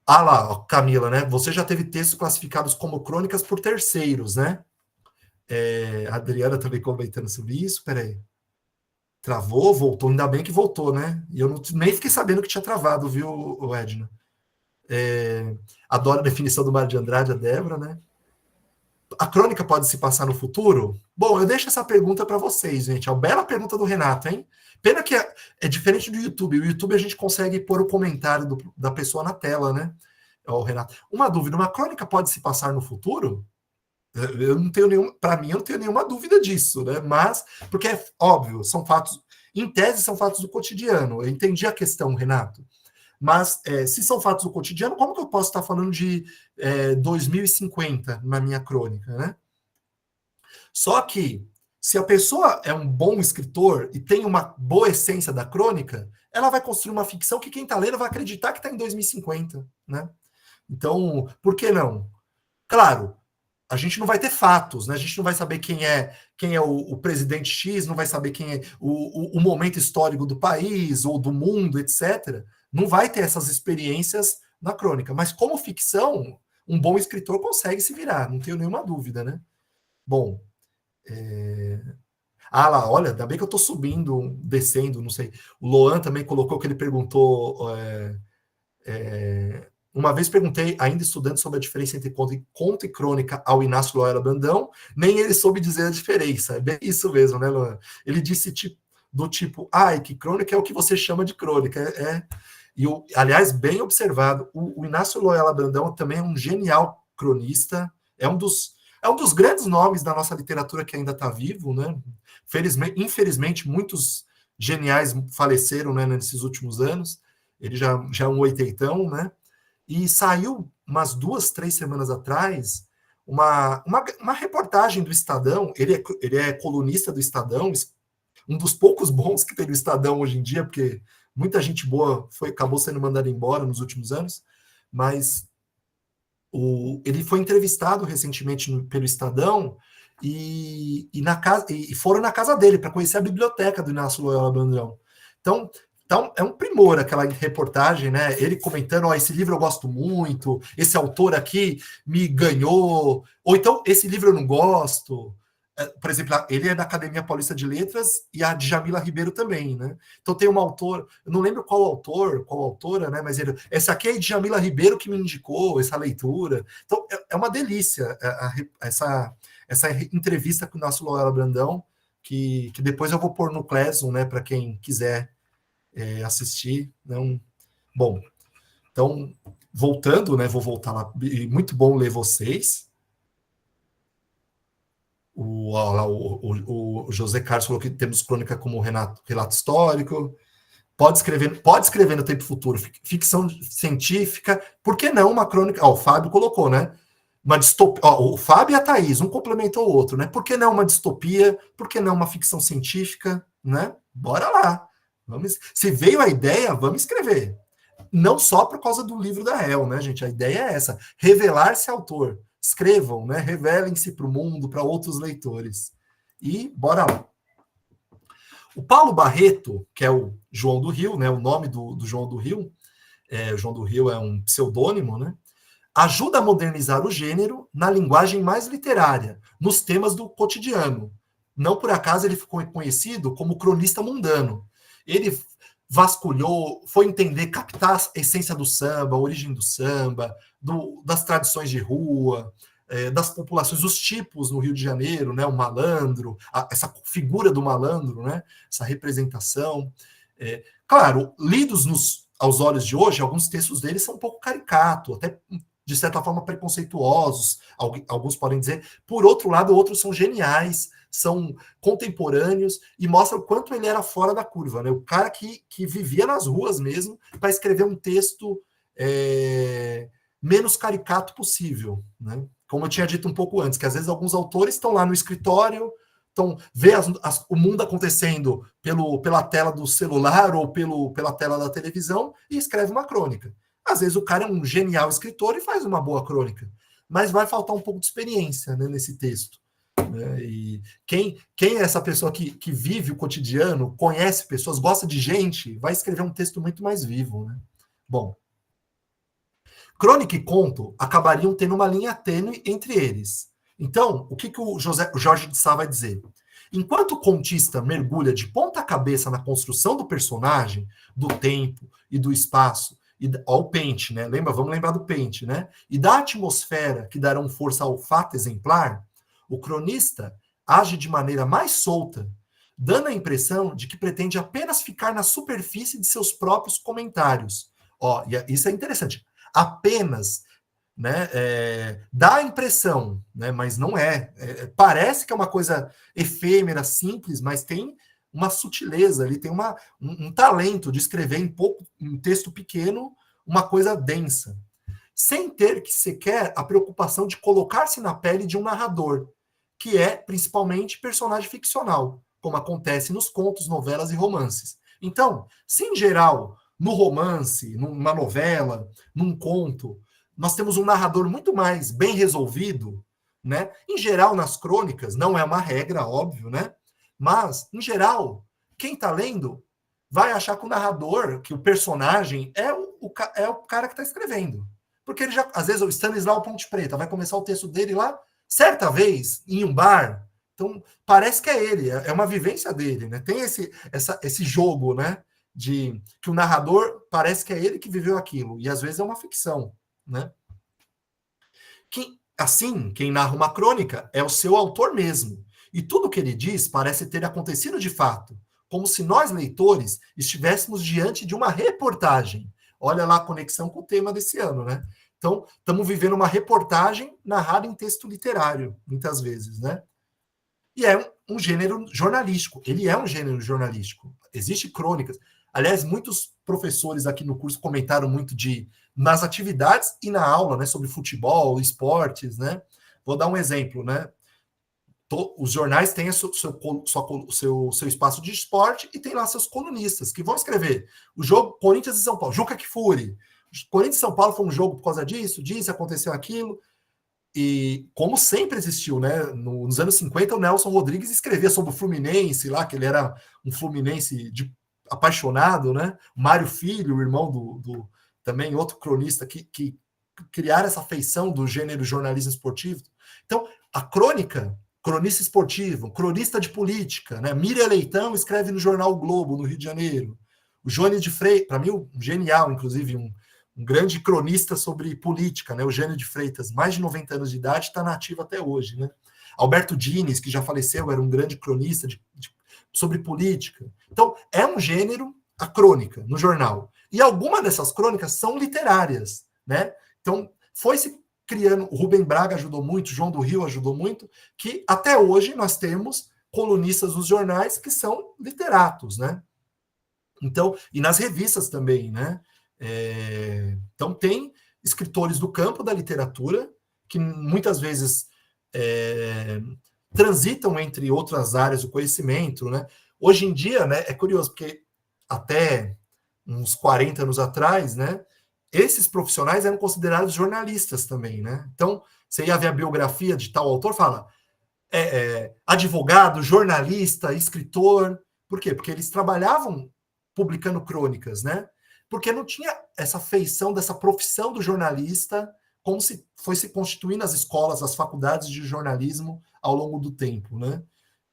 A: Ah lá, ó, Camila, né? Você já teve textos classificados como crônicas por terceiros, né? A Adriana também comentando sobre isso. Peraí. Travou, voltou. Ainda bem que voltou, né? E eu nem fiquei sabendo que tinha travado, viu, Edna? Adoro a definição do Mário de Andrade, a Débora, né? A crônica pode se passar no futuro? Bom, eu deixo essa pergunta para vocês, gente. É uma bela pergunta do Renato, hein? Pena que é diferente do YouTube. O YouTube a gente consegue pôr o comentário da pessoa na tela, né? Ó, Renato. Uma dúvida: uma crônica pode se passar no futuro? Eu não tenho nenhuma, para mim, eu não tenho nenhuma dúvida disso, né? Mas, porque é óbvio, são fatos, em tese, são fatos do cotidiano. Eu entendi a questão, Renato. Mas, se são fatos do cotidiano, como que eu posso estar falando de 2050 na minha crônica, né? Só que, se a pessoa é um bom escritor e tem uma boa essência da crônica, ela vai construir uma ficção que quem está lendo vai acreditar que está em 2050, né? Então, por que não? Claro, a gente não vai ter fatos, né? A gente não vai saber quem é o presidente X, não vai saber quem é o momento histórico do país ou do mundo, etc. Não vai ter essas experiências na crônica. Mas como ficção, um bom escritor consegue se virar, não tenho nenhuma dúvida, né? Bom, ah lá, olha, ainda bem que eu estou subindo, descendo, não sei. O Loan também colocou que ele perguntou. Uma vez perguntei, ainda estudante, sobre a diferença entre conto e crônica ao Inácio Loyola Brandão, nem ele soube dizer a diferença. É bem isso mesmo, né, Luan? Ele disse do tipo, que crônica é o que você chama de crônica. Aliás, bem observado, o Inácio Loyola Brandão também é um genial cronista, é um dos grandes nomes da nossa literatura que ainda está vivo, né? Infelizmente, muitos geniais faleceram, né, nesses últimos anos. Ele já é um oitentão, né? E saiu umas 2, 3 semanas atrás uma reportagem do Estadão. Ele é colunista do Estadão, um dos poucos bons que tem no Estadão hoje em dia, porque muita gente boa acabou sendo mandada embora nos últimos anos, mas ele foi entrevistado recentemente pelo Estadão e foram na casa dele para conhecer a biblioteca do Inácio Loyola Brandão. Então, é um primor aquela reportagem, né? Ele comentando, esse livro eu gosto muito, esse autor aqui me ganhou, ou então, esse livro eu não gosto. Por exemplo, ele é da Academia Paulista de Letras e a Djamila Ribeiro também, né? Então tem uma autor, eu não lembro qual autora, né? Mas essa aqui é a Djamila Ribeiro que me indicou essa leitura. Então é uma delícia essa entrevista com o nosso Loyola Brandão, que depois eu vou pôr no Classroom, né? Para quem quiser assistir. Não... Bom, então, voltando, né? Vou voltar lá. Muito bom ler vocês. O José Carlos falou que temos crônica como relato histórico. Pode escrever no tempo futuro, ficção científica. Por que não uma crônica? O Fábio colocou, né? Uma distopia. O Fábio e a Thaís, um complementou o outro, né? Por que não uma distopia? Por que não uma ficção científica? Né? Bora lá. Se veio a ideia, vamos escrever. Não só por causa do livro da Hel, né, gente? A ideia é essa: revelar-se autor. Escrevam, né? Revelem-se para o mundo, para outros leitores. E bora lá. O Paulo Barreto, que é o João do Rio, né? O nome do João do Rio, João do Rio é um pseudônimo, né? Ajuda a modernizar o gênero na linguagem mais literária, nos temas do cotidiano. Não por acaso ele ficou conhecido como cronista mundano. Ele vasculhou, foi entender, captar a essência do samba, a origem do samba, das tradições de rua, das populações, os tipos no Rio de Janeiro, né, o malandro, essa figura do malandro, né, essa representação. Claro, lidos aos olhos de hoje, alguns textos dele são um pouco caricatos, até de certa forma preconceituosos, alguns podem dizer. Por outro lado, outros são geniais, são contemporâneos e mostram o quanto ele era fora da curva, né? O cara que vivia nas ruas mesmo para escrever um texto menos caricato possível, né? Como eu tinha dito um pouco antes, que às vezes alguns autores estão lá no escritório, vê o mundo acontecendo pela tela do celular ou pela tela da televisão e escreve uma crônica. Às vezes o cara é um genial escritor e faz uma boa crônica, mas vai faltar um pouco de experiência, né, nesse texto. Né? E quem é essa pessoa que vive o cotidiano, conhece pessoas, gosta de gente, vai escrever um texto muito mais vivo. Né? Bom, crônica e conto acabariam tendo uma linha tênue entre eles. Então, o que o Jorge de Sá vai dizer? Enquanto o contista mergulha de ponta cabeça na construção do personagem, do tempo e do espaço, o pente, né? Vamos lembrar do pente, né? E da atmosfera que darão força ao fato exemplar, o cronista age de maneira mais solta, dando a impressão de que pretende apenas ficar na superfície de seus próprios comentários. Isso é interessante. Apenas, né, dá a impressão, né, mas não parece que é uma coisa efêmera, simples, mas tem uma sutileza ali, tem um talento de escrever em texto pequeno uma coisa densa, sem ter que sequer a preocupação de colocar-se na pele de um narrador, que é principalmente personagem ficcional, como acontece nos contos, novelas e romances. Então, se em geral, no romance, numa novela, num conto, nós temos um narrador muito mais bem resolvido, né? Em geral, nas crônicas, não é uma regra, óbvio, né? Mas, em geral, quem está lendo vai achar que o narrador, que o personagem, é o cara que está escrevendo. Porque ele já, às vezes, o Stanislau Ponte Preta vai começar o texto dele lá, certa vez, em um bar. Então, parece que é ele, é uma vivência dele, né? Tem esse jogo, né? De que o narrador parece que é ele que viveu aquilo, e às vezes é uma ficção, né? Quem narra uma crônica é o seu autor mesmo, e tudo que ele diz parece ter acontecido de fato, como se nós, leitores, estivéssemos diante de uma reportagem. Olha lá a conexão com o tema desse ano, né? Então, estamos vivendo uma reportagem narrada em texto literário, muitas vezes, né? E é um gênero jornalístico. Ele é um gênero jornalístico. Existem crônicas. Aliás, muitos professores aqui no curso comentaram muito nas atividades e na aula, né, sobre futebol, esportes, né? Vou dar um exemplo, né? Os jornais têm seu espaço de esporte e tem lá seus colunistas que vão escrever o jogo Corinthians e São Paulo, Juca Kfouri. Corinthians e São Paulo foi um jogo por causa disso, aconteceu aquilo. E como sempre existiu, né? Nos anos 50, o Nelson Rodrigues escrevia sobre o Fluminense lá, que ele era um Fluminense apaixonado, né? Mário Filho, o irmão do também outro cronista que criaram essa feição do gênero jornalismo esportivo. Então, a cronista esportivo, cronista de política, né? Miriam Leitão escreve no jornal o Globo, no Rio de Janeiro. O Jones de Freitas, para mim, genial, inclusive, um grande cronista sobre política, né? O Jânio de Freitas, mais de 90 anos de idade, está nativo até hoje, né? Alberto Dines, que já faleceu, era um grande cronista sobre política. Então, é um gênero, a crônica, no jornal. E algumas dessas crônicas são literárias, né? Então, foi-se criando, o Rubem Braga ajudou muito, João do Rio ajudou muito, que até hoje nós temos colunistas dos jornais que são literatos, né? Então, e nas revistas também, né? Então, tem escritores do campo da literatura que muitas vezes transitam entre outras áreas do conhecimento, né? Hoje em dia, né, é curioso, porque até uns 40 anos atrás, né, esses profissionais eram considerados jornalistas também, né? Então, você ia ver a biografia de tal autor, fala advogado, jornalista, escritor. Por quê? Porque eles trabalhavam publicando crônicas, né? Porque não tinha essa feição dessa profissão do jornalista como se foi se constituindo as escolas, as faculdades de jornalismo ao longo do tempo, né?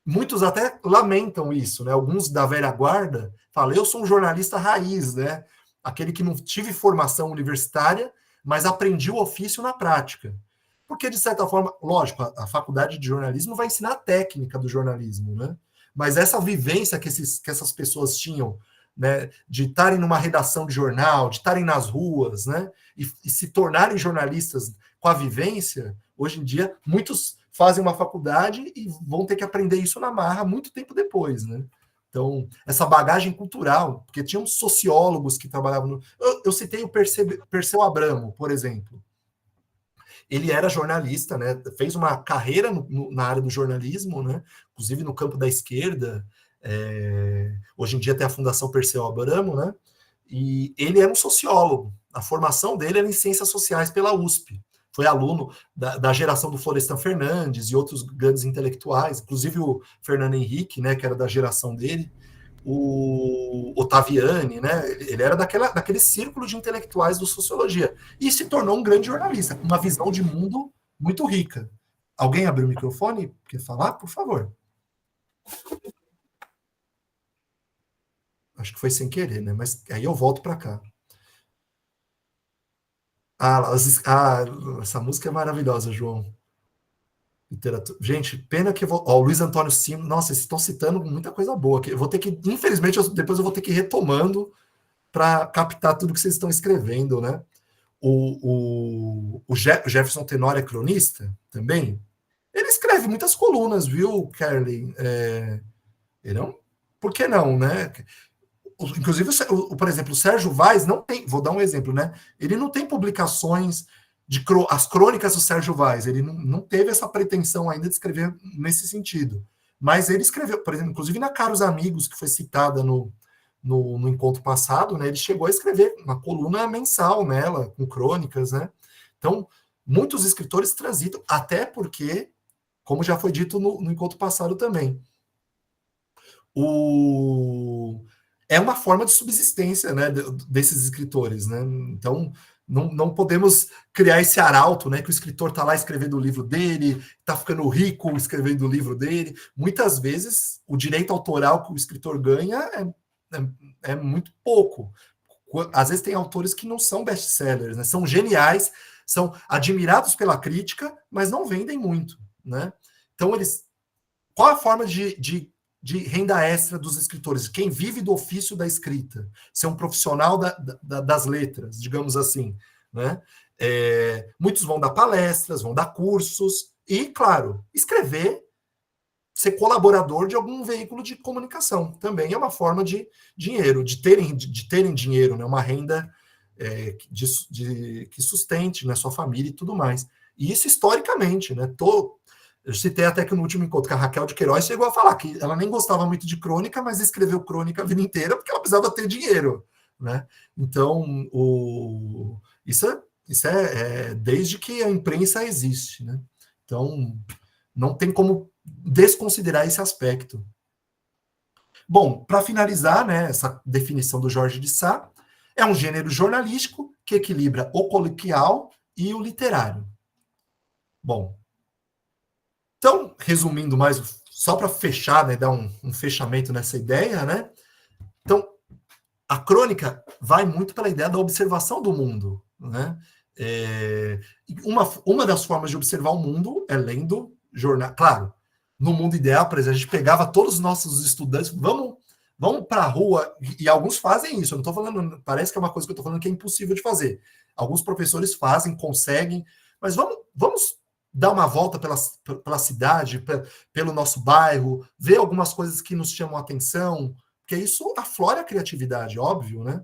A: Muitos até lamentam isso, né? Alguns da velha guarda falam, eu sou um jornalista raiz, né? Aquele que não tive formação universitária, mas aprendi o ofício na prática. Porque, de certa forma, lógico, a faculdade de jornalismo vai ensinar a técnica do jornalismo, né? Mas essa vivência que essas pessoas tinham, né, de estarem numa redação de jornal, de estarem nas ruas, né, e se tornarem jornalistas com a vivência, hoje em dia, muitos fazem uma faculdade e vão ter que aprender isso na marra muito tempo depois, né? Então, essa bagagem cultural, porque tinham sociólogos que trabalhavam no... Eu citei o Perseu Abramo, por exemplo. Ele era jornalista, né? Fez uma carreira na área do jornalismo, né? Inclusive no campo da esquerda. Hoje em dia tem a Fundação Perseu Abramo, né? E ele era um sociólogo. A formação dele era em Ciências Sociais pela USP. Foi aluno da geração do Florestan Fernandes e outros grandes intelectuais, inclusive o Fernando Henrique, né, que era da geração dele, o Ottaviani, né, ele era daquele círculo de intelectuais do Sociologia, e se tornou um grande jornalista, com uma visão de mundo muito rica. Alguém abriu o microfone? Quer falar? Por favor. Acho que foi sem querer, né, mas aí eu volto para cá. Essa música é maravilhosa, João. Literatura. Gente, pena que o Luiz Antônio Simões. Nossa, vocês estão citando muita coisa boa. Eu vou ter que, infelizmente, depois eu vou ter que ir retomando para captar tudo que vocês estão escrevendo, né? O Jefferson Tenório é cronista também. Ele escreve muitas colunas, viu, Kerlin? Ele não. Por que não, né? Inclusive, por exemplo, o Sérgio Vaz não tem. Vou dar um exemplo, né? Ele não tem publicações as crônicas do Sérgio Vaz, ele não teve essa pretensão ainda de escrever nesse sentido. Mas ele escreveu, por exemplo, inclusive na Caros Amigos, que foi citada no encontro passado, né, ele chegou a escrever uma coluna mensal nela, com crônicas, né? Então, muitos escritores transitam, até porque, como já foi dito no encontro passado também, é uma forma de subsistência, né, desses escritores, né? Então, não podemos criar esse arauto, né? Que o escritor está lá escrevendo o livro dele, está ficando rico escrevendo o livro dele. Muitas vezes, o direito autoral que o escritor ganha é muito pouco. Às vezes tem autores que não são best-sellers, né? São geniais, são admirados pela crítica, mas não vendem muito, né? Então, qual a forma de renda extra dos escritores? Quem vive do ofício da escrita, ser um profissional das letras, digamos assim, né? Muitos vão dar palestras, vão dar cursos e, claro, escrever, ser colaborador de algum veículo de comunicação. Também é uma forma de dinheiro, de terem dinheiro, né? Uma renda que sustente, né, sua família e tudo mais. E isso historicamente, né? Eu citei até que no último encontro que a Raquel de Queiroz chegou a falar que ela nem gostava muito de crônica, mas escreveu crônica a vida inteira porque ela precisava ter dinheiro, né? Então, isso é desde que a imprensa existe, né? Então, não tem como desconsiderar esse aspecto. Bom, para finalizar, né, essa definição do Jorge de Sá, é um gênero jornalístico que equilibra o coloquial e o literário. Bom, então, resumindo mais, só para fechar, né, dar um fechamento nessa ideia, né? Então, a crônica vai muito pela ideia da observação do mundo, né? Uma das formas de observar o mundo é lendo jornal. Claro, no mundo ideal, por exemplo, a gente pegava todos os nossos estudantes, vamos para a rua, e alguns fazem isso. Eu não estou falando, parece que é uma coisa que eu estou falando que é impossível de fazer. Alguns professores fazem, conseguem, mas vamos dar uma volta pela cidade, pelo nosso bairro, ver algumas coisas que nos chamam a atenção, porque isso aflora a criatividade, óbvio, né?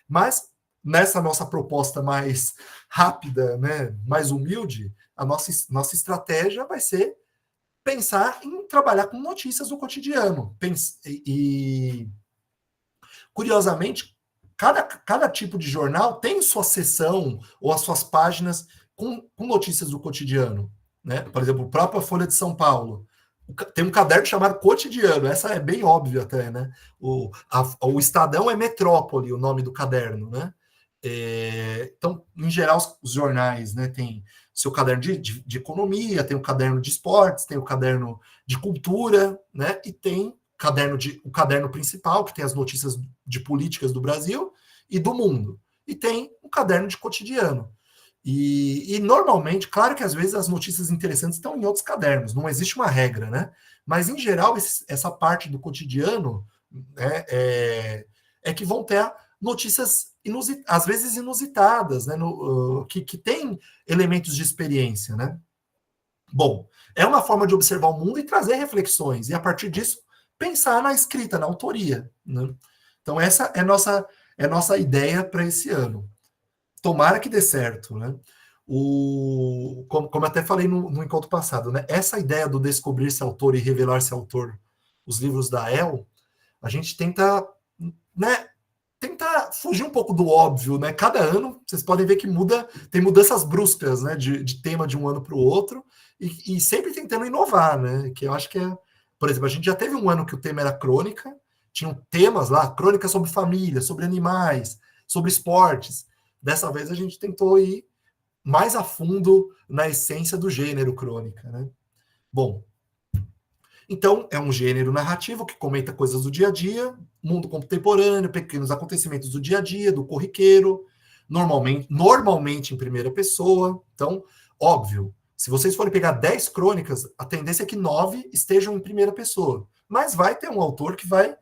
A: Mas nessa nossa proposta mais rápida, né, mais humilde, a nossa estratégia vai ser pensar em trabalhar com notícias do cotidiano. E curiosamente, cada tipo de jornal tem sua seção ou as suas páginas com notícias do cotidiano, né? Por exemplo, a própria Folha de São Paulo tem um caderno chamado Cotidiano, essa é bem óbvia até, né? O Estadão é Metrópole, o nome do caderno, né? Então, em geral, os jornais, né, tem seu caderno de economia, tem o caderno de esportes, tem o caderno de cultura, né? E tem o caderno principal, que tem as notícias de políticas do Brasil e do mundo. E tem o caderno de cotidiano. E normalmente, claro que às vezes as notícias interessantes estão em outros cadernos, não existe uma regra, né? Mas em geral, essa parte do cotidiano, né, é que vão ter notícias às vezes inusitadas, né? Que tem elementos de experiência, né? Bom, é uma forma de observar o mundo e trazer reflexões, e a partir disso, pensar na escrita, na autoria, né? Então, essa é nossa ideia para esse ano. Tomara que dê certo, né? Como até falei no encontro passado, né? Essa ideia do descobrir-se autor e revelar-se autor, os livros da El, a gente tenta, né? Tenta fugir um pouco do óbvio, né? Cada ano, vocês podem ver que tem mudanças bruscas, né? De tema de um ano para o outro, e sempre tentando inovar, né? Que eu acho que por exemplo, a gente já teve um ano que o tema era crônica, tinham temas lá, crônica sobre família, sobre animais, sobre esportes. Dessa vez a gente tentou ir mais a fundo na essência do gênero crônica, né? Bom, então é um gênero narrativo que comenta coisas do dia a dia, mundo contemporâneo, pequenos acontecimentos do dia a dia, do corriqueiro, normalmente em primeira pessoa. Então, óbvio, se vocês forem pegar 10 crônicas, a tendência é que 9 estejam em primeira pessoa. Mas vai ter um autor que vai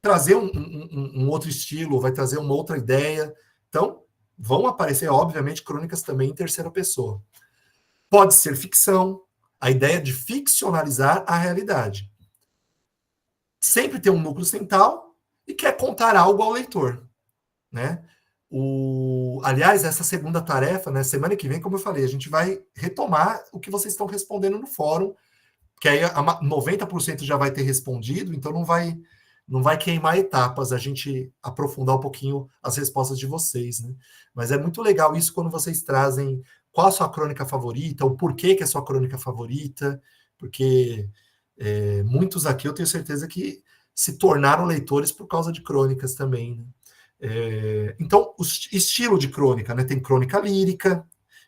A: trazer um outro estilo, vai trazer uma outra ideia. Então, vão aparecer, obviamente, crônicas também em terceira pessoa. Pode ser ficção, a ideia de ficcionalizar a realidade. Sempre tem um núcleo central e quer contar algo ao leitor, né? Aliás, essa segunda tarefa, né, semana que vem, como eu falei, a gente vai retomar o que vocês estão respondendo no fórum, que aí 90% já vai ter respondido, então não vai queimar etapas, a gente aprofundar um pouquinho as respostas de vocês, né? Mas é muito legal isso quando vocês trazem qual a sua crônica favorita, o porquê que é a sua crônica favorita, porque muitos aqui eu tenho certeza que se tornaram leitores por causa de crônicas também, né? Então, o estilo de crônica, né? Tem crônica lírica,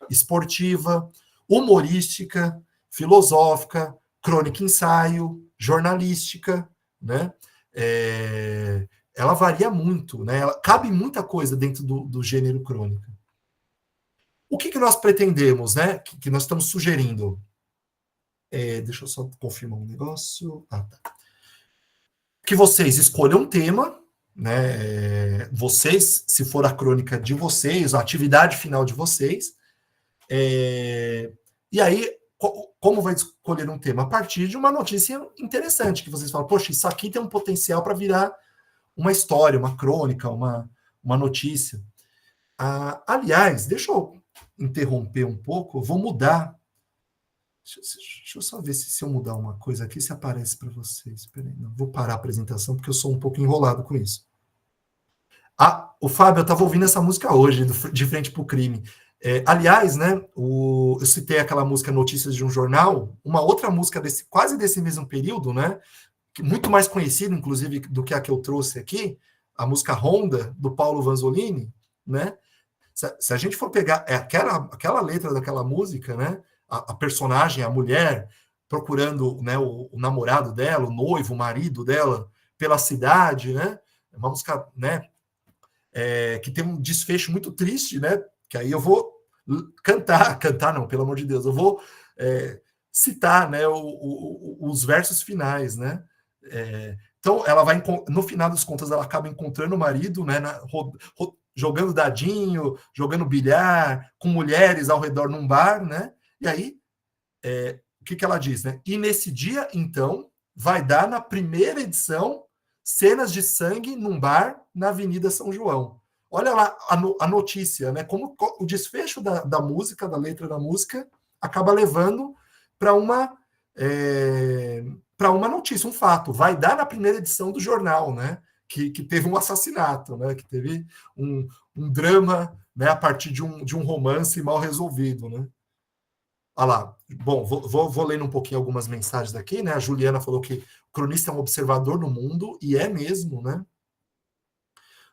A: esportiva, humorística, filosófica, crônica ensaio, jornalística, né? Ela varia muito, né? Cabe muita coisa dentro do gênero crônica. O que nós pretendemos, né? Que nós estamos sugerindo? Deixa eu só confirmar um negócio. Tá. Que vocês escolham um tema, né? Vocês, se for a crônica de vocês, a atividade final de vocês, e aí, como vai escolher um tema? A partir de uma notícia interessante, que vocês falam, poxa, isso aqui tem um potencial para virar uma história, uma crônica, uma notícia. Aliás, deixa eu interromper um pouco, eu vou mudar. Deixa eu só ver se eu mudar uma coisa aqui, se aparece para vocês. Peraí, não, vou parar a apresentação, porque eu sou um pouco enrolado com isso. O Fábio, eu estava ouvindo essa música hoje, de Frente para o Crime. Aliás, né, eu citei aquela música Notícias de um Jornal, uma outra música quase desse mesmo período, né, muito mais conhecida, inclusive, do que a que eu trouxe aqui, a música Honda, do Paulo Vanzolini, né? Se a gente for pegar aquela letra daquela música, né, a personagem, a mulher, procurando, né, o namorado dela, o noivo, o marido dela, pela cidade, né? É uma música, né, que tem um desfecho muito triste, né? Que aí eu vou cantar não, pelo amor de Deus, eu vou citar, né, os versos finais, né? Então, ela vai, no final das contas, ela acaba encontrando o marido, né, jogando dadinho, jogando bilhar, com mulheres ao redor num bar, né? E aí, o que ela diz, né? E nesse dia, então, vai dar na primeira edição cenas de sangue num bar na Avenida São João. Olha lá a notícia, né? Como o desfecho da música, da letra da música, acaba levando para uma notícia, um fato. Vai dar na primeira edição do jornal, né? Que teve um assassinato, né? Que teve um drama, né? A partir de um romance mal resolvido, né? Olha lá. Bom, vou lendo um pouquinho algumas mensagens daqui, né? A Juliana falou que o cronista é um observador no mundo, e é mesmo, né?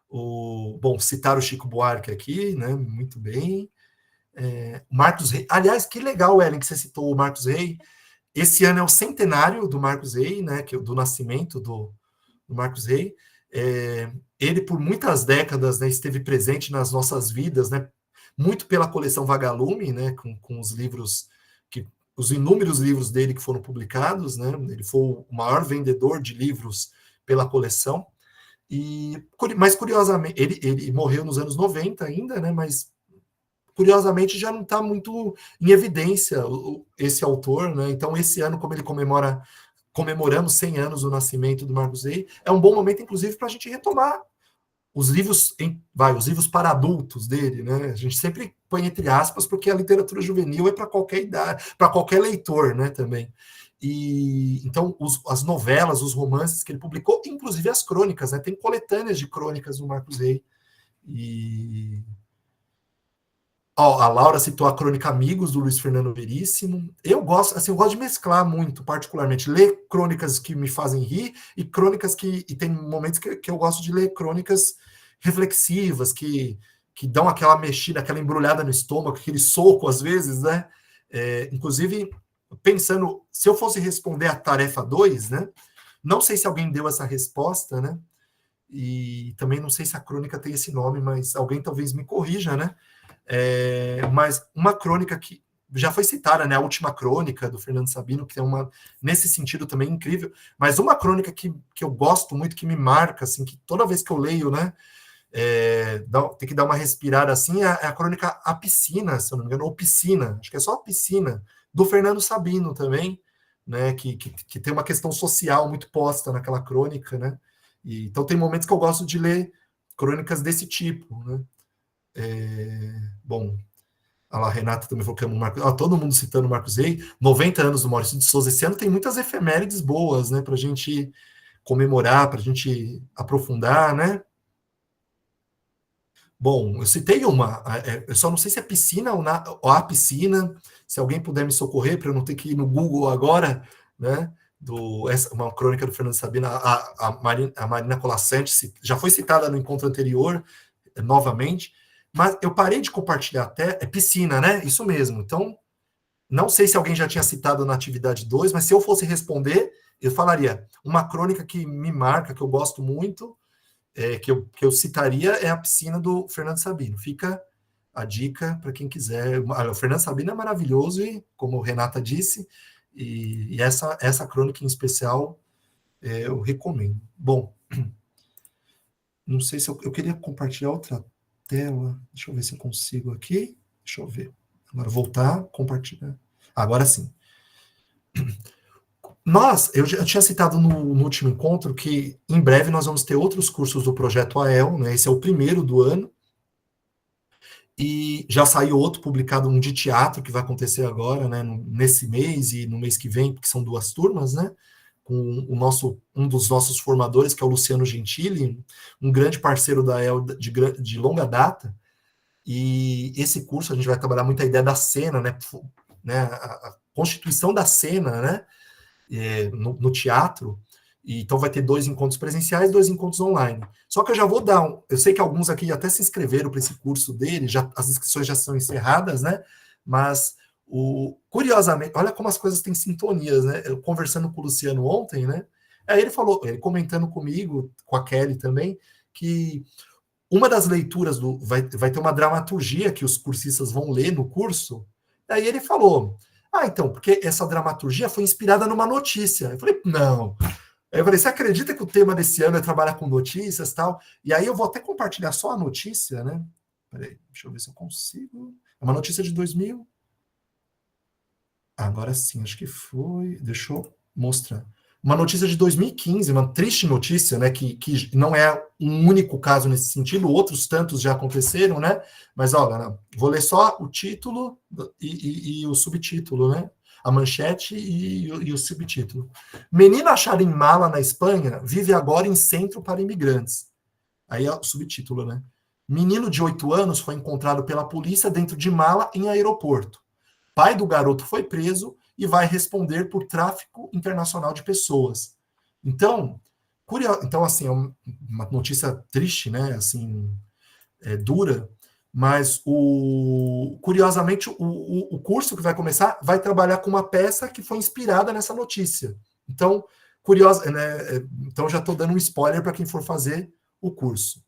A: Bom, citar o Chico Buarque aqui, né? Muito bem. Marcos Rey. Aliás, que legal, Ellen, que você citou o Marcos Rey. Esse ano é o centenário do Marcos Rey, né? Do nascimento do Marcos Rey. Ele, por muitas décadas, né, esteve presente nas nossas vidas, né? muito pela coleção Vagalume, né, com os livros, os inúmeros livros dele que foram publicados, né, ele foi o maior vendedor de livros pela coleção, mas curiosamente, ele morreu nos anos 90 ainda, né, mas curiosamente já não está muito em evidência esse autor, né, então esse ano, como ele comemoramos 100 anos do nascimento do Marcus Rey, é um bom momento, inclusive, para a gente retomar os livros, os livros para adultos dele, né? A gente sempre põe entre aspas, porque a literatura juvenil é para qualquer idade, para qualquer leitor, né? Também. E então as novelas, os romances que ele publicou, inclusive as crônicas, né? Tem coletâneas de crônicas do Marcus Rey. E a Laura citou a crônica Amigos, do Luiz Fernando Veríssimo. Eu gosto, assim, eu gosto de mesclar muito, particularmente, ler crônicas que me fazem rir e crônicas e tem momentos que eu gosto de ler crônicas reflexivas, que dão aquela mexida, aquela embrulhada no estômago, aquele soco, às vezes, né? Inclusive, pensando, se eu fosse responder a tarefa 2, né? Não sei se alguém deu essa resposta, né? E também não sei se a crônica tem esse nome, mas alguém talvez me corrija, né? Mas uma crônica que já foi citada, né? A última crônica do Fernando Sabino, que é uma, nesse sentido, também incrível, mas uma crônica que eu gosto muito, que me marca, assim, que toda vez que eu leio, né? Tem que dar uma respirada assim, é a crônica A Piscina, se eu não me engano, ou Piscina, acho que é só A Piscina, do Fernando Sabino também, né? Que tem uma questão social muito posta naquela crônica, né? Então tem momentos que eu gosto de ler crônicas desse tipo, né? Bom, a Renata também falou que ama o Marcos. Todo mundo citando o Marcos Rey. 90 anos do Maurício de Souza. Esse ano tem muitas efemérides boas, né? Para a gente comemorar, para a gente aprofundar, né? Bom, eu citei uma. Eu só não sei se é piscina ou a piscina. Se alguém puder me socorrer, para eu não ter que ir no Google agora, né? Uma crônica do Fernando Sabino. A Marina Colasanti já foi citada no encontro anterior, novamente. Mas eu parei de compartilhar até. É piscina, né? Isso mesmo. Então, não sei se alguém já tinha citado na atividade 2, mas se eu fosse responder, eu falaria uma crônica que me marca, que eu gosto muito, que eu citaria, é a piscina do Fernando Sabino. Fica a dica para quem quiser. O Fernando Sabino é maravilhoso, e, como a Renata disse, e essa crônica em especial eu recomendo. Bom, não sei se eu queria compartilhar outra tela. Deixa eu ver se eu consigo aqui. Deixa eu ver. Agora voltar, compartilhar. Agora sim. Eu tinha citado no último encontro que em breve nós vamos ter outros cursos do Projeto AEL, né? Esse é o primeiro do ano. E já saiu outro publicado, um de teatro, que vai acontecer agora, né? Nesse mês e no mês que vem, porque são 2 turmas, né? Com um dos nossos formadores, que é o Luciano Gentili, um grande parceiro da AEL de longa data. E esse curso a gente vai trabalhar muito a ideia da cena, né? A constituição da cena, né? No teatro. Então vai ter 2 encontros presenciais, 2 encontros online. Só que eu já vou dar eu sei que alguns aqui até se inscreveram para esse curso dele, as inscrições já são encerradas, né? Mas curiosamente, olha como as coisas têm sintonias, né? Eu conversando com o Luciano ontem, né? Aí ele comentando comigo, com a Kelly também, que uma das leituras vai ter uma dramaturgia que os cursistas vão ler no curso. Aí ele falou: então, porque essa dramaturgia foi inspirada numa notícia. Eu falei: não. Aí eu falei: você acredita que o tema desse ano é trabalhar com notícias e tal? E aí eu vou até compartilhar só a notícia, né? Peraí, deixa eu ver se eu consigo. É uma notícia de 2000. Agora sim, acho que foi. Deixa eu mostrar. Uma notícia de 2015, uma triste notícia, né? Que não é um único caso nesse sentido, outros tantos já aconteceram, né? Mas olha, vou ler só o título e o subtítulo, né? A manchete e o subtítulo. Menina achada em mala na Espanha vive agora em centro para imigrantes. Aí é o subtítulo, né? Menino de 8 anos foi encontrado pela polícia dentro de mala em aeroporto. Pai do garoto foi preso e vai responder por tráfico internacional de pessoas. Então, então assim, é uma notícia triste, né? Assim, dura, mas curiosamente o curso que vai começar vai trabalhar com uma peça que foi inspirada nessa notícia. Então, curioso, né? Então já estou dando um spoiler para quem for fazer o curso.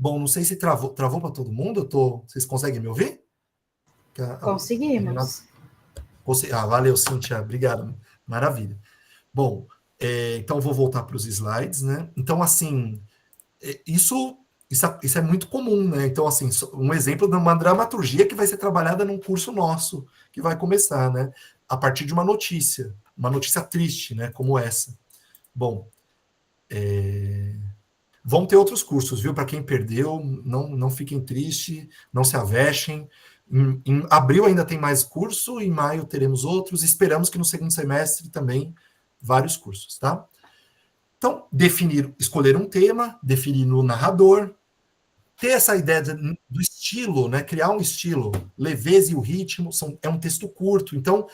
A: Bom, não sei se travou para todo mundo. Vocês conseguem me ouvir?
B: Conseguimos.
A: Valeu, Cíntia. Obrigado. Maravilha. Bom, então vou voltar para os slides, né? Então, assim, isso é muito comum, né? Então, assim, um exemplo de uma dramaturgia que vai ser trabalhada num curso nosso, que vai começar, né? A partir de uma notícia triste, né? Como essa. Bom, vão ter outros cursos, viu? Para quem perdeu, não fiquem tristes, não se avexem. Em abril ainda tem mais curso, em maio teremos outros. Esperamos que no segundo semestre também vários cursos, tá? Então, escolher um tema, definir no narrador, ter essa ideia do estilo, né? Criar um estilo, leveza e o ritmo, é um texto curto. Então,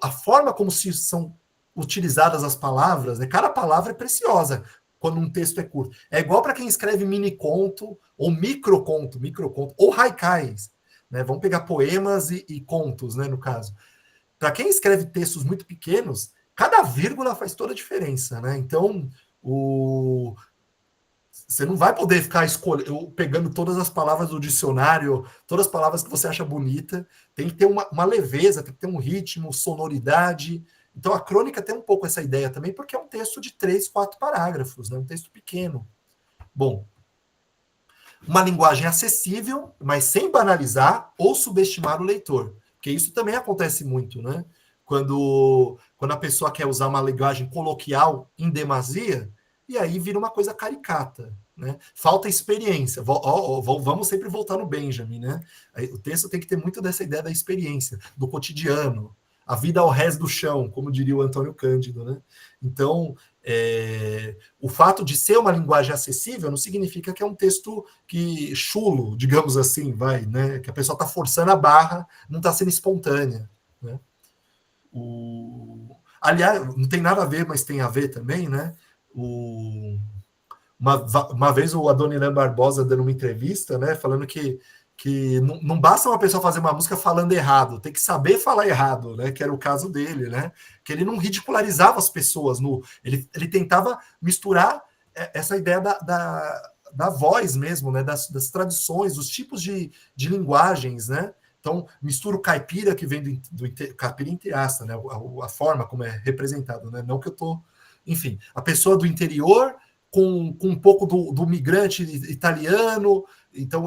A: a forma como são utilizadas as palavras, né? Cada palavra é preciosa quando um texto é curto. É igual para quem escreve mini conto, ou microconto, ou haikais. Né? Vamos pegar poemas e contos, né, no caso. Para quem escreve textos muito pequenos, cada vírgula faz toda a diferença. Né? Então, você não vai poder ficar pegando todas as palavras do dicionário, todas as palavras que você acha bonita. Tem que ter uma leveza, tem que ter um ritmo, sonoridade. Então, a crônica tem um pouco essa ideia também, porque é um texto de 3, 4 parágrafos, né? Um texto pequeno. Bom, uma linguagem acessível, mas sem banalizar ou subestimar o leitor. Porque isso também acontece muito, né? Quando a pessoa quer usar uma linguagem coloquial em demasia, e aí vira uma coisa caricata, né? Falta experiência. Vamos sempre voltar no Benjamin, né? O texto tem que ter muito dessa ideia da experiência, do cotidiano, a vida ao rés do chão, como diria o Antônio Cândido, né? Então, o fato de ser uma linguagem acessível não significa que é um texto chulo, digamos assim, né? Que a pessoa está forçando a barra, não está sendo espontânea, né? Aliás, não tem nada a ver, mas tem a ver também, né? Uma vez o Adoniran Barbosa dando uma entrevista, né? Falando que não basta uma pessoa fazer uma música falando errado, tem que saber falar errado, né? Que era o caso dele, né? Que ele não ridicularizava as pessoas, ele tentava misturar essa ideia da voz mesmo, né? Das tradições, dos tipos de linguagens, né? Então, mistura o caipira, que vem do caipira entre aspas, né? A forma como é representado, né? Não que eu tô... Enfim, a pessoa do interior com um pouco do migrante italiano. Então,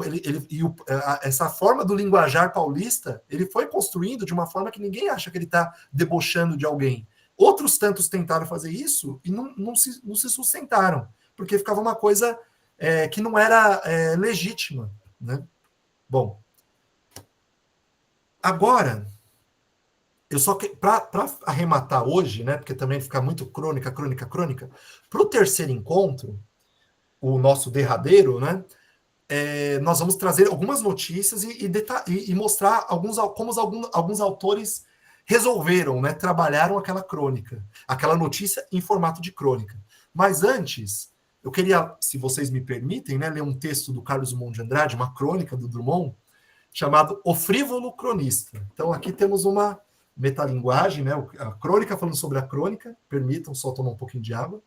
A: essa forma do linguajar paulista, ele foi construindo de uma forma que ninguém acha que ele está debochando de alguém. Outros tantos tentaram fazer isso e não se sustentaram, porque ficava uma coisa que não era legítima. Né? Bom, agora, eu só para arrematar hoje, né, porque também fica muito crônica, para o terceiro encontro, o nosso derradeiro, né, nós vamos trazer algumas notícias e mostrar como alguns autores resolveram, né, trabalharam aquela crônica, aquela notícia em formato de crônica. Mas antes, eu queria, se vocês me permitem, né, ler um texto do Carlos Drummond de Andrade, uma crônica do Drummond, chamado O Frívolo Cronista. Então, aqui temos uma metalinguagem, né, a crônica falando sobre a crônica. Permitam só tomar um pouquinho de água.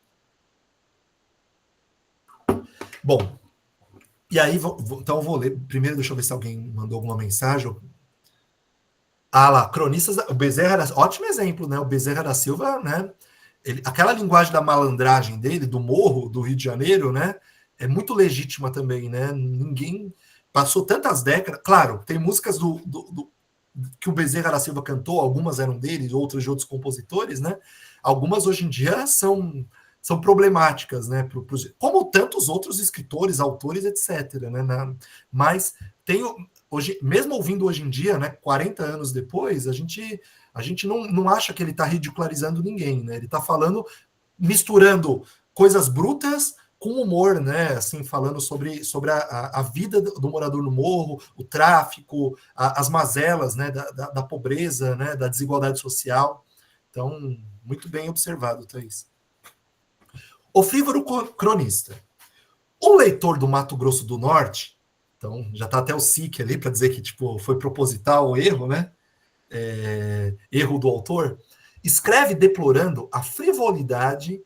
A: Bom, e aí, então eu vou ler. Primeiro, deixa eu ver se alguém mandou alguma mensagem. Lá, cronistas, o Bezerra, ótimo exemplo, né? O Bezerra da Silva, né? Aquela linguagem da malandragem dele, do morro do Rio de Janeiro, né? É muito legítima também, né? Ninguém passou tantas décadas. Claro, tem músicas que o Bezerra da Silva cantou, algumas eram dele, outras de outros compositores, né? Algumas hoje em dia são problemáticas, né? Como tantos outros escritores, autores, etc. Né? Mas hoje, mesmo ouvindo hoje em dia, né? 40 anos depois, a gente não acha que ele está ridicularizando ninguém, né? Ele está misturando coisas brutas com humor, né? Assim, falando sobre a vida do morador no morro, o tráfico, as mazelas, né? Da pobreza, né? Da desigualdade social. Então, muito bem observado, Thaís. O frívolo cronista. O leitor do Mato Grosso do Norte, então já está até o SIC ali para dizer que tipo, foi proposital o erro, né? Erro do autor, escreve deplorando a frivolidade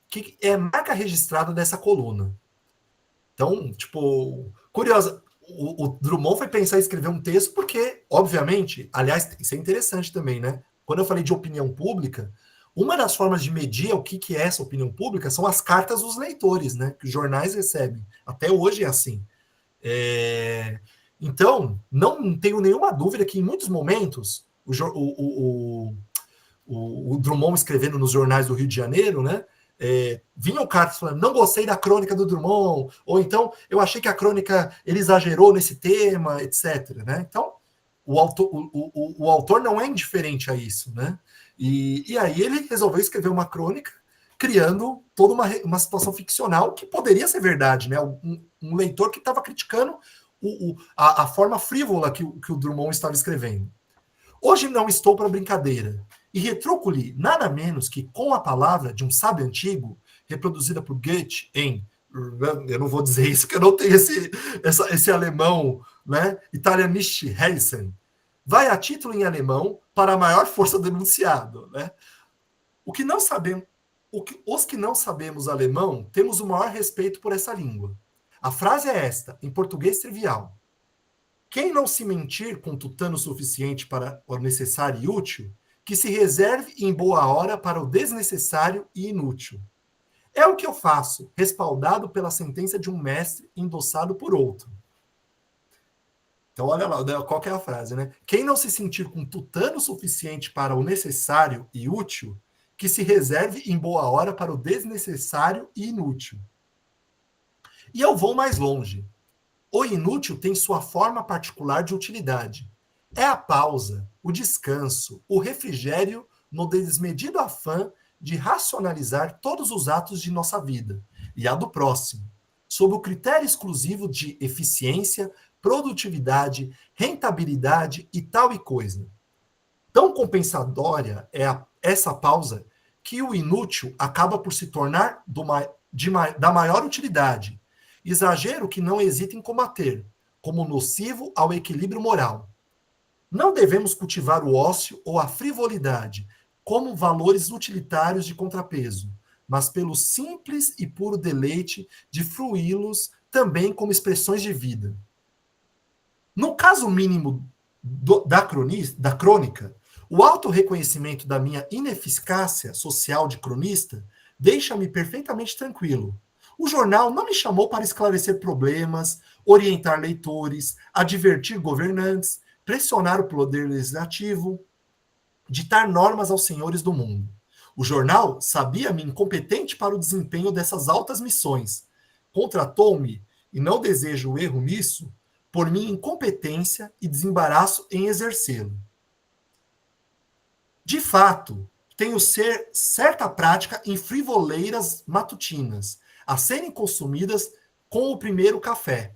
A: que é marca registrada dessa coluna. Então, tipo, curiosa, o Drummond foi pensar em escrever um texto porque, obviamente, aliás, isso é interessante também, né? Quando eu falei de opinião pública, uma das formas de medir o que é essa opinião pública são as cartas dos leitores, né? Que os jornais recebem. Até hoje é assim. Então, não tenho nenhuma dúvida que em muitos momentos o Drummond escrevendo nos jornais do Rio de Janeiro, né? Vinham cartas falando, não gostei da crônica do Drummond, ou então eu achei que a crônica ele exagerou nesse tema, etc. Né? Então, o autor não é indiferente a isso, né? E aí ele resolveu escrever uma crônica criando toda uma situação ficcional que poderia ser verdade, né? Um leitor que estava criticando a forma frívola que o Drummond estava escrevendo. Hoje não estou para brincadeira, e retruco-lhe nada menos que com a palavra de um sábio antigo, reproduzida por Goethe em, eu não vou dizer isso, porque eu não tenho esse alemão, né? Italianisch Hellsen, vai a título em alemão para a maior força do enunciado, né? O que não sabemos, os que não sabemos alemão temos o maior respeito por essa língua. A frase é esta, em português trivial. Quem não se mentir com tutano suficiente para o necessário e útil, que se reserve em boa hora para o desnecessário e inútil. É o que eu faço, respaldado pela sentença de um mestre, endossado por outro. Então, olha lá, qual que é a frase, né? Quem não se sentir com tutano suficiente para o necessário e útil, que se reserve em boa hora para o desnecessário e inútil. E eu vou mais longe. O inútil tem sua forma particular de utilidade. É a pausa, o descanso, o refrigério no desmedido afã de racionalizar todos os atos de nossa vida e a do próximo, sob o critério exclusivo de eficiência, produtividade, rentabilidade e tal e coisa. Tão compensadória é essa pausa que o inútil acaba por se tornar da maior utilidade, exagero que não hesita em combater, como nocivo ao equilíbrio moral. Não devemos cultivar o ócio ou a frivolidade como valores utilitários de contrapeso, mas pelo simples e puro deleite de fruí-los também como expressões de vida. No caso mínimo da crônica, o auto-reconhecimento da minha ineficácia social de cronista deixa-me perfeitamente tranquilo. O jornal não me chamou para esclarecer problemas, orientar leitores, advertir governantes, pressionar o poder legislativo, ditar normas aos senhores do mundo. O jornal sabia-me incompetente para o desempenho dessas altas missões. Contratou-me, e não desejo o erro nisso, por minha incompetência e desembaraço em exercê-lo. De fato, tenho certa prática em frivoleiras matutinas, a serem consumidas com o primeiro café.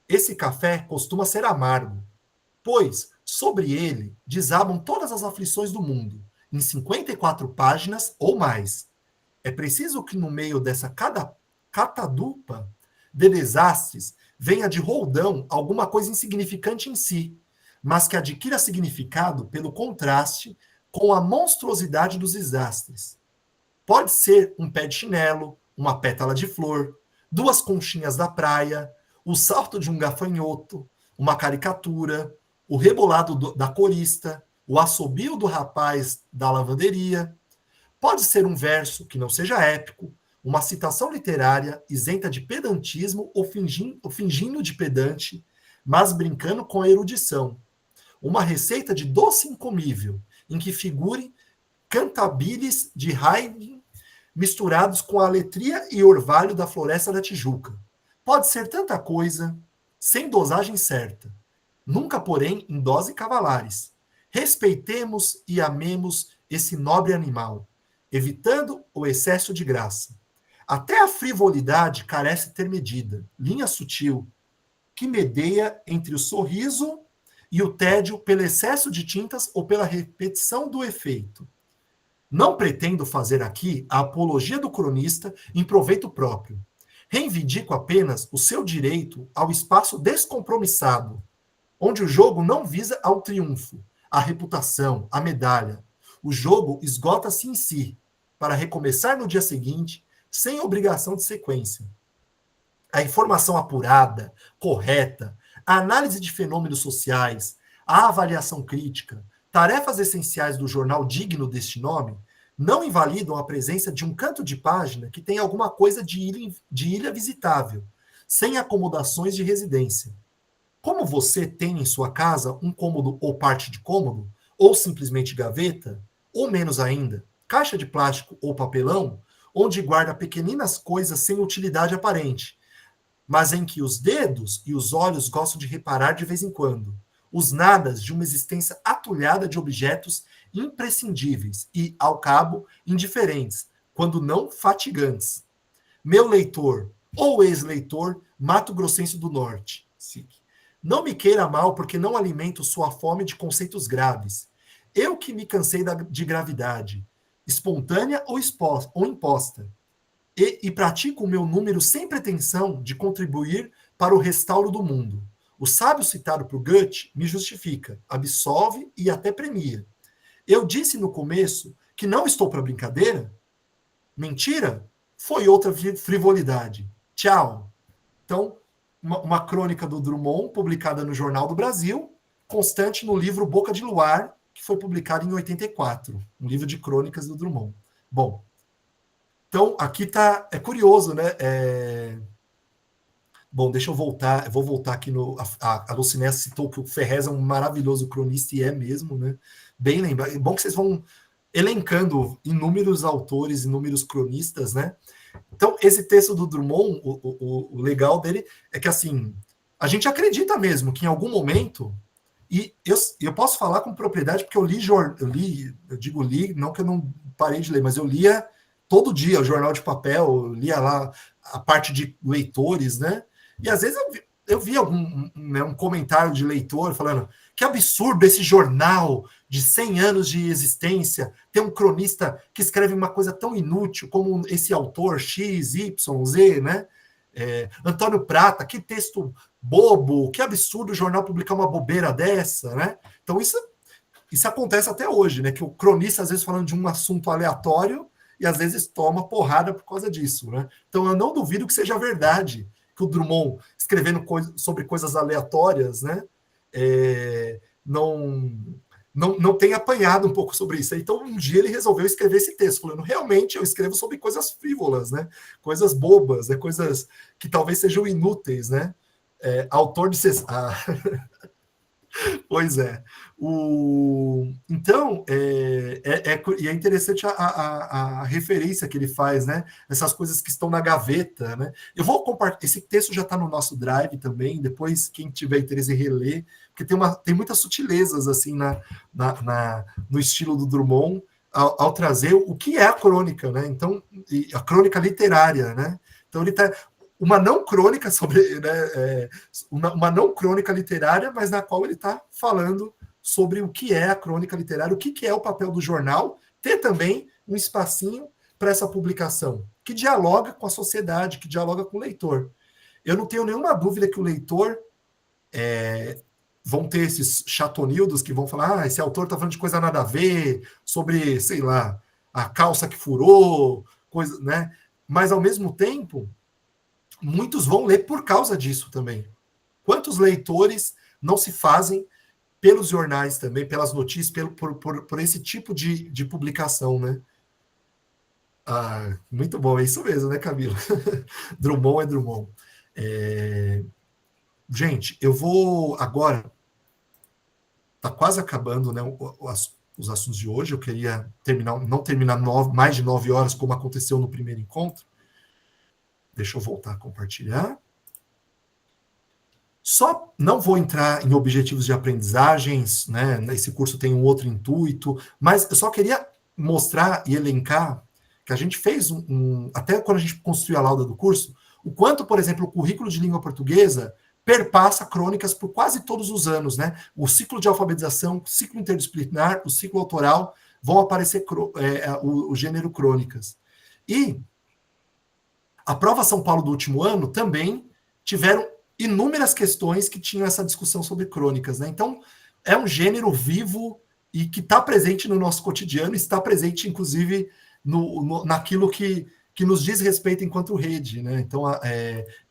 A: Esse café costuma ser amargo, pois sobre ele desabam todas as aflições do mundo, em 54 páginas ou mais. É preciso que no meio dessa catadupa de desastres venha de roldão alguma coisa insignificante em si, mas que adquira significado pelo contraste com a monstruosidade dos desastres. Pode ser um pé de chinelo, uma pétala de flor, duas conchinhas da praia, o salto de um gafanhoto, uma caricatura, o rebolado da corista, o assobio do rapaz da lavanderia. Pode ser um verso que não seja épico, uma citação literária isenta de pedantismo ou fingindo de pedante, mas brincando com a erudição. Uma receita de doce incomível, em que figure cantabiles de Haydn misturados com a letria e orvalho da floresta da Tijuca. Pode ser tanta coisa, sem dosagem certa. Nunca, porém, em dose cavalares. Respeitemos e amemos esse nobre animal, evitando o excesso de graça. Até a frivolidade carece ter medida, linha sutil, que medeia entre o sorriso e o tédio pelo excesso de tintas ou pela repetição do efeito. Não pretendo fazer aqui a apologia do cronista em proveito próprio. Reivindico apenas o seu direito ao espaço descompromissado, onde o jogo não visa ao triunfo, a reputação, a medalha. O jogo esgota-se em si, para recomeçar no dia seguinte, sem obrigação de sequência. a informação apurada, correta, a análise de fenômenos sociais, a avaliação crítica, tarefas essenciais do jornal digno deste nome, não invalidam a presença de um canto de página que tem alguma coisa de ilha visitável, sem acomodações de residência. Como você tem em sua casa um cômodo ou parte de cômodo, ou simplesmente gaveta, ou menos ainda, caixa de plástico ou papelão, onde guarda pequeninas coisas sem utilidade aparente, mas em que os dedos e os olhos gostam de reparar de vez em quando, os nadas de uma existência atulhada de objetos imprescindíveis e, ao cabo, indiferentes, quando não fatigantes. Meu leitor, ou ex-leitor, Mato-Grossense do Norte. Não me queira mal porque não alimento sua fome de conceitos graves. Eu que me cansei de gravidade, espontânea ou imposta, e pratico o meu número sem pretensão de contribuir para o restauro do mundo. O sábio citado por Goethe me justifica, absolve e até premia. Eu disse no começo que não estou para brincadeira? Mentira? Foi outra frivolidade. Tchau. Então, uma crônica do Drummond, publicada no Jornal do Brasil, constante no livro Boca de Luar, que foi publicado em 84, um livro de crônicas do Drummond. Bom, então aqui tá, é curioso, né? Bom, deixa eu voltar, eu vou voltar aqui no. A Lucinéia citou que o Ferrez é um maravilhoso cronista, e é mesmo, né? Bem lembrado. É bom que vocês vão elencando inúmeros autores, inúmeros cronistas, né? Então, esse texto do Drummond, o legal dele é que, assim, a gente acredita mesmo que em algum momento, e eu posso falar com propriedade, porque eu digo li, não que eu não parei de ler, mas eu lia todo dia o jornal de papel, eu lia lá a parte de leitores, né? E às vezes eu vi um comentário de leitor falando que absurdo esse jornal de 100 anos de existência ter um cronista que escreve uma coisa tão inútil como esse autor X, Y, Z, né? Antônio Prata, que texto bobo, que absurdo o jornal publicar uma bobeira dessa, né? Então isso acontece até hoje, né? Que o cronista, às vezes, falando de um assunto aleatório e às vezes toma porrada por causa disso, né? Então eu não duvido que seja verdade que o Drummond, escrevendo sobre coisas aleatórias, né? Não tem apanhado um pouco sobre isso. Então, um dia ele resolveu escrever esse texto, falando, realmente eu escrevo sobre coisas frívolas, né? Coisas bobas, né? Coisas que talvez sejam inúteis, né? Autor de... Pois é. Então, e é interessante a referência que ele faz, né? Essas coisas que estão na gaveta, né? Eu vou compartilhar. Esse texto já está no nosso Drive também. Depois, quem tiver interesse em reler, porque tem muitas sutilezas assim no estilo do Drummond ao trazer o que é a crônica, né? Então, a crônica literária, né? Então ele está uma não crônica sobre, né, uma não crônica literária, mas na qual ele está falando sobre o que é a crônica literária, o que é o papel do jornal, ter também um espacinho para essa publicação, que dialoga com a sociedade, que dialoga com o leitor. Eu não tenho nenhuma dúvida que o leitor vão ter esses chatonildos que vão falar, esse autor está falando de coisa nada a ver, sobre, sei lá, a calça que furou, coisa, né? Mas, ao mesmo tempo, muitos vão ler por causa disso também. Quantos leitores não se fazem pelos jornais também, pelas notícias, por esse tipo de publicação, né? Muito bom, é isso mesmo, né, Camila? Drummond é Drummond. Gente, eu vou agora... Está quase acabando, né, os assuntos de hoje. Eu queria não terminar mais de 9 horas, como aconteceu no primeiro encontro. Deixa eu voltar a compartilhar. Só não vou entrar em objetivos de aprendizagens, né? Esse curso tem um outro intuito, mas eu só queria mostrar e elencar que a gente fez até quando a gente construiu a lauda do curso, o quanto, por exemplo, o currículo de língua portuguesa perpassa crônicas por quase todos os anos, né? O ciclo de alfabetização, o ciclo interdisciplinar, o ciclo autoral, vão aparecer o gênero crônicas. E a prova São Paulo do último ano também tiveram inúmeras questões que tinham essa discussão sobre crônicas, né? Então, é um gênero vivo e que está presente no nosso cotidiano, está presente, inclusive, naquilo que nos diz respeito enquanto rede, né? Então,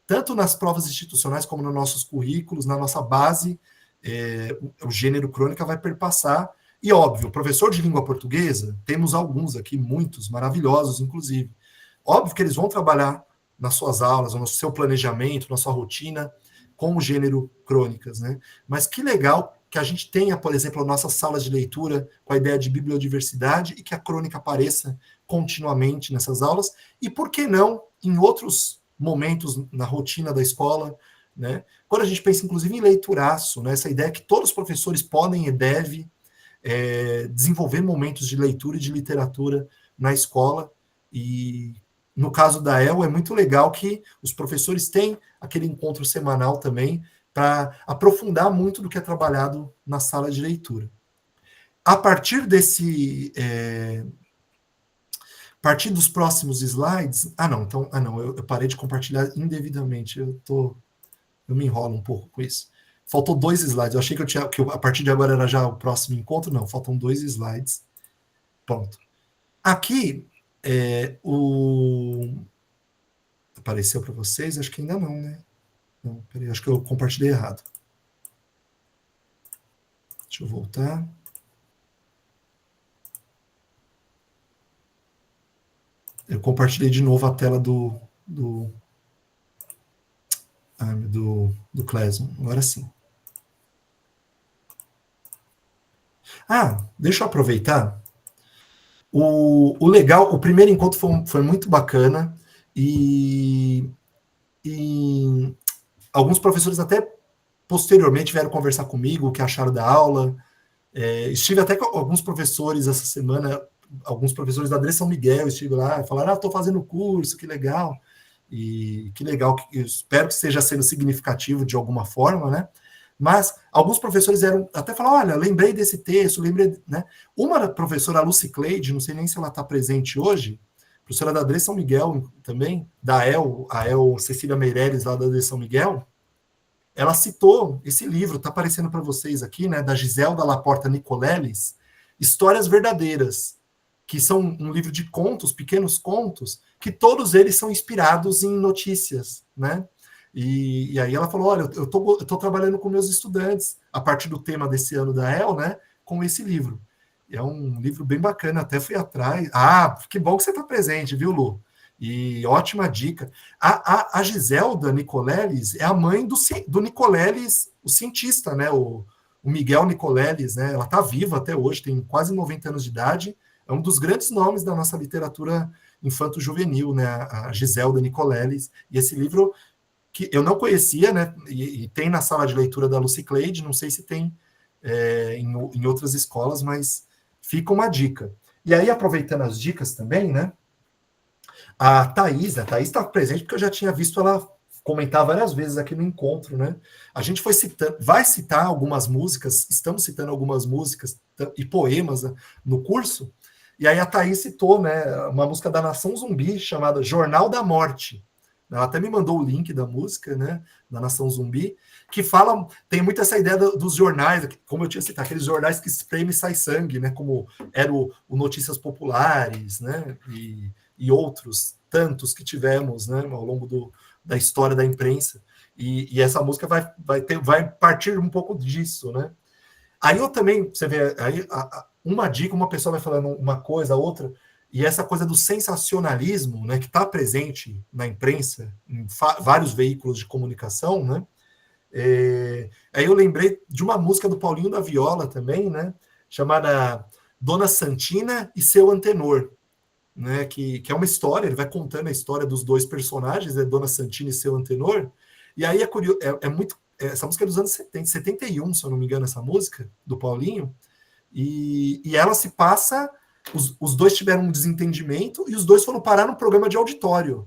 A: tanto nas provas institucionais como nos nossos currículos, na nossa base, o gênero crônica vai perpassar. E, óbvio, professor de língua portuguesa, temos alguns aqui, muitos, maravilhosos, inclusive. Óbvio que eles vão trabalhar nas suas aulas, no seu planejamento, na sua rotina, com o gênero crônicas, né? Mas que legal que a gente tenha, por exemplo, nossas salas de leitura com a ideia de bibliodiversidade e que a crônica apareça continuamente nessas aulas, e por que não em outros momentos na rotina da escola, né? Quando a gente pensa, inclusive, em leituraço, né? Essa ideia que todos os professores podem e devem desenvolver momentos de leitura e de literatura na escola, e no caso da EL é muito legal que os professores têm aquele encontro semanal também para aprofundar muito do que é trabalhado na sala de leitura. A partir desse... a partir dos próximos slides... eu parei de compartilhar indevidamente. Eu me enrolo um pouco com isso. Faltou 2 slides. Eu achei que a partir de agora era já o próximo encontro. Não, faltam 2 slides. Pronto. Aqui, apareceu para vocês? Acho que ainda não, né? Não, peraí, acho que eu compartilhei errado. Deixa eu voltar. Eu compartilhei de novo a tela do Classroom. Agora sim. Deixa eu aproveitar. O legal, o primeiro encontro foi muito bacana e alguns professores até posteriormente vieram conversar comigo o que acharam da aula. Estive até com alguns professores essa semana, alguns professores da Adrê São Miguel, estive lá e falaram, estou fazendo curso, que legal. E que legal, espero que esteja sendo significativo de alguma forma, né? Mas alguns professores até falaram, olha, lembrei desse texto, lembrei, né? Uma professora, a Lucy Cleide, não sei nem se ela está presente hoje, professora da Adrê São Miguel também, a El Cecília Meireles, lá da Adrê São Miguel, ela citou esse livro, está aparecendo para vocês aqui, né, da Giselda Laporta Nicoleles, Histórias Verdadeiras, que são um livro de contos, pequenos contos, que todos eles são inspirados em notícias, né? E aí ela falou, olha, eu tô trabalhando com meus estudantes, a partir do tema desse ano da EL, né, com esse livro. É um livro bem bacana, até fui atrás. Que bom que você está presente, viu, Lu? E ótima dica. A Giselda Nicoleles é a mãe do Nicoleles, o cientista, né? O Miguel Nicoleles, né? Ela está viva até hoje, tem quase 90 anos de idade. É um dos grandes nomes da nossa literatura infanto-juvenil, né? A Giselda Nicoleles. E esse livro que eu não conhecia, né? E tem na sala de leitura da Lucy Cleide, não sei se tem em outras escolas, mas fica uma dica. E aí, aproveitando as dicas também, né? A Thaís está presente, porque eu já tinha visto ela comentar várias vezes aqui no encontro, né? A gente vai citar algumas músicas, estamos citando algumas músicas e poemas, né, no curso, e aí a Thaís citou, né, uma música da Nação Zumbi chamada Jornal da Morte. Ela até me mandou o link da música, né, da Nação Zumbi, que tem muito essa ideia dos jornais, como eu tinha citado, aqueles jornais que espreme e sai sangue, né, como era o Notícias Populares, né, e outros tantos que tivemos, né, ao longo da história da imprensa. E essa música vai partir um pouco disso, né? Aí eu também, você vê, aí uma dica, uma pessoa vai falando uma coisa, outra, e essa coisa do sensacionalismo, né, que está presente na imprensa, em vários veículos de comunicação, né? Aí eu lembrei de uma música do Paulinho da Viola também, né? Chamada Dona Santina e Seu Antenor, né, que é uma história, ele vai contando a história dos dois personagens, Dona Santina e Seu Antenor, e aí é curioso, essa música é dos anos 70, 71, se eu não me engano, essa música, do Paulinho, e ela se passa, os dois tiveram um desentendimento, e os dois foram parar num programa de auditório.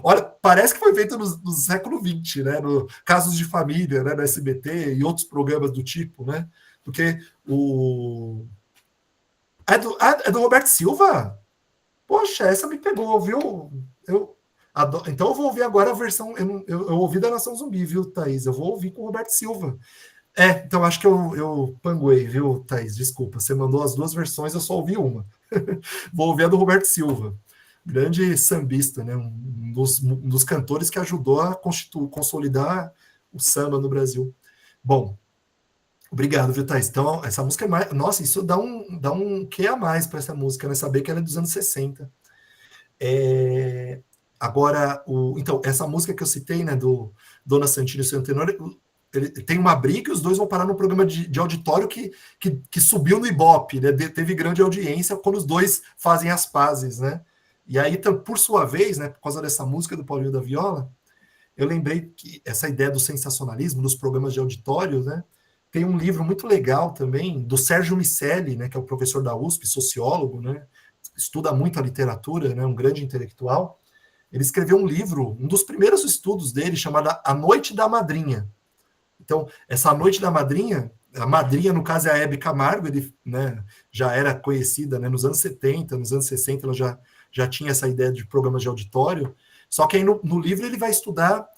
A: Olha, parece que foi feito no século XX, né, no Casos de Família, né, no SBT, e outros programas do tipo, né, porque é do Roberto Silva? Poxa, essa me pegou, viu? Então eu vou ouvir agora a versão. Eu ouvi da Nação Zumbi, viu, Thaís? Eu vou ouvir com o Roberto Silva. Então acho que eu panguei, viu, Thaís? Desculpa. Você mandou as duas versões, eu só ouvi uma. Vou ouvir a do Roberto Silva. grande sambista, né? Um dos cantores que ajudou a consolidar o samba no Brasil. Bom, obrigado, viu, Thaís? Então, essa música é mais. Nossa, isso dá um quê a mais para essa música, né? Saber que ela é dos anos 60. É, agora, então, essa música que eu citei, né, do Dona Santina e o seu tenor, ele tem uma briga e os dois vão parar no programa de auditório que subiu no Ibope, né? Teve grande audiência quando os dois fazem as pazes, né? E aí, então, por sua vez, né, por causa dessa música do Paulinho da Viola, eu lembrei que essa ideia do sensacionalismo nos programas de auditório, né? Tem um livro muito legal também do Sérgio Miceli, né, que é o professor da USP, sociólogo, né? Estuda muito a literatura, né, um grande intelectual. Ele escreveu um livro, um dos primeiros estudos dele, chamado A Noite da Madrinha. Então, essa Noite da Madrinha, a madrinha, no caso, é a Hebe Camargo, ele, né, já era conhecida, né, nos anos 70, nos anos 60, ela já tinha essa ideia de programas de auditório, só que aí no livro ele vai estudar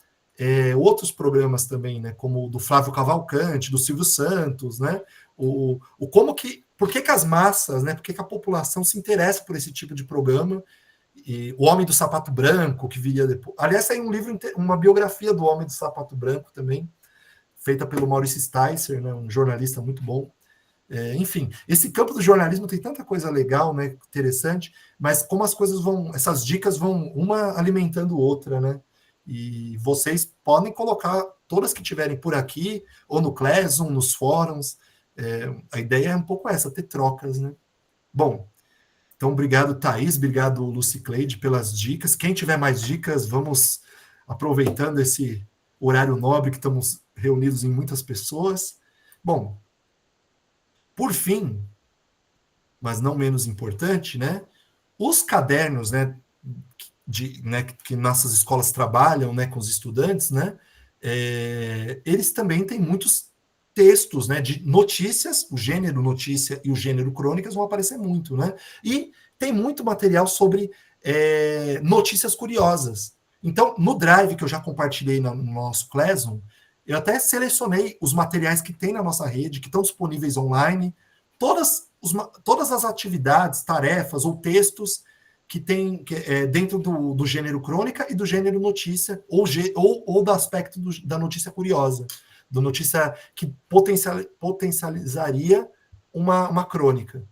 A: outros programas também, né, como o do Flávio Cavalcante, do Silvio Santos, né, por que as massas, né, por que a população se interessa por esse tipo de programa, e O Homem do Sapato Branco, que viria depois. Aliás, tem um livro, uma biografia do Homem do Sapato Branco também, feita pelo Maurício Sticer, né, um jornalista muito bom. Enfim, esse campo do jornalismo tem tanta coisa legal, né, interessante, mas como as coisas essas dicas vão uma alimentando outra, né? E vocês podem colocar todas que tiverem por aqui, ou no Classroom, nos fóruns. A ideia é um pouco essa, ter trocas, né? Bom, então obrigado, Thaís, obrigado, Lucicleide, pelas dicas. Quem tiver mais dicas, vamos aproveitando esse horário nobre que estamos reunidos em muitas pessoas. Bom, por fim, mas não menos importante, né? Os cadernos, né, que nossas escolas trabalham, né, com os estudantes, né? Eles também têm muitos textos, né, de notícias, o gênero notícia e o gênero crônicas vão aparecer muito, né? E tem muito material sobre notícias curiosas. Então, no Drive que eu já compartilhei no nosso Classroom, eu até selecionei os materiais que tem na nossa rede, que estão disponíveis online, todas as atividades, tarefas ou textos que tem dentro do gênero crônica e do gênero notícia, ou do aspecto da notícia curiosa, da notícia que potencializaria uma crônica.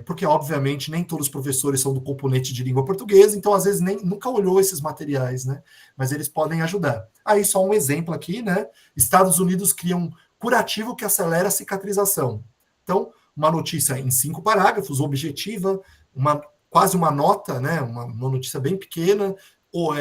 A: Porque, obviamente, nem todos os professores são do componente de língua portuguesa, então, às vezes, nunca olhou esses materiais, né? Mas eles podem ajudar. Aí, só um exemplo aqui, né? Estados Unidos cria um curativo que acelera a cicatrização. Então, uma notícia em 5 parágrafos, objetiva, quase uma nota, né? Uma notícia bem pequena, ou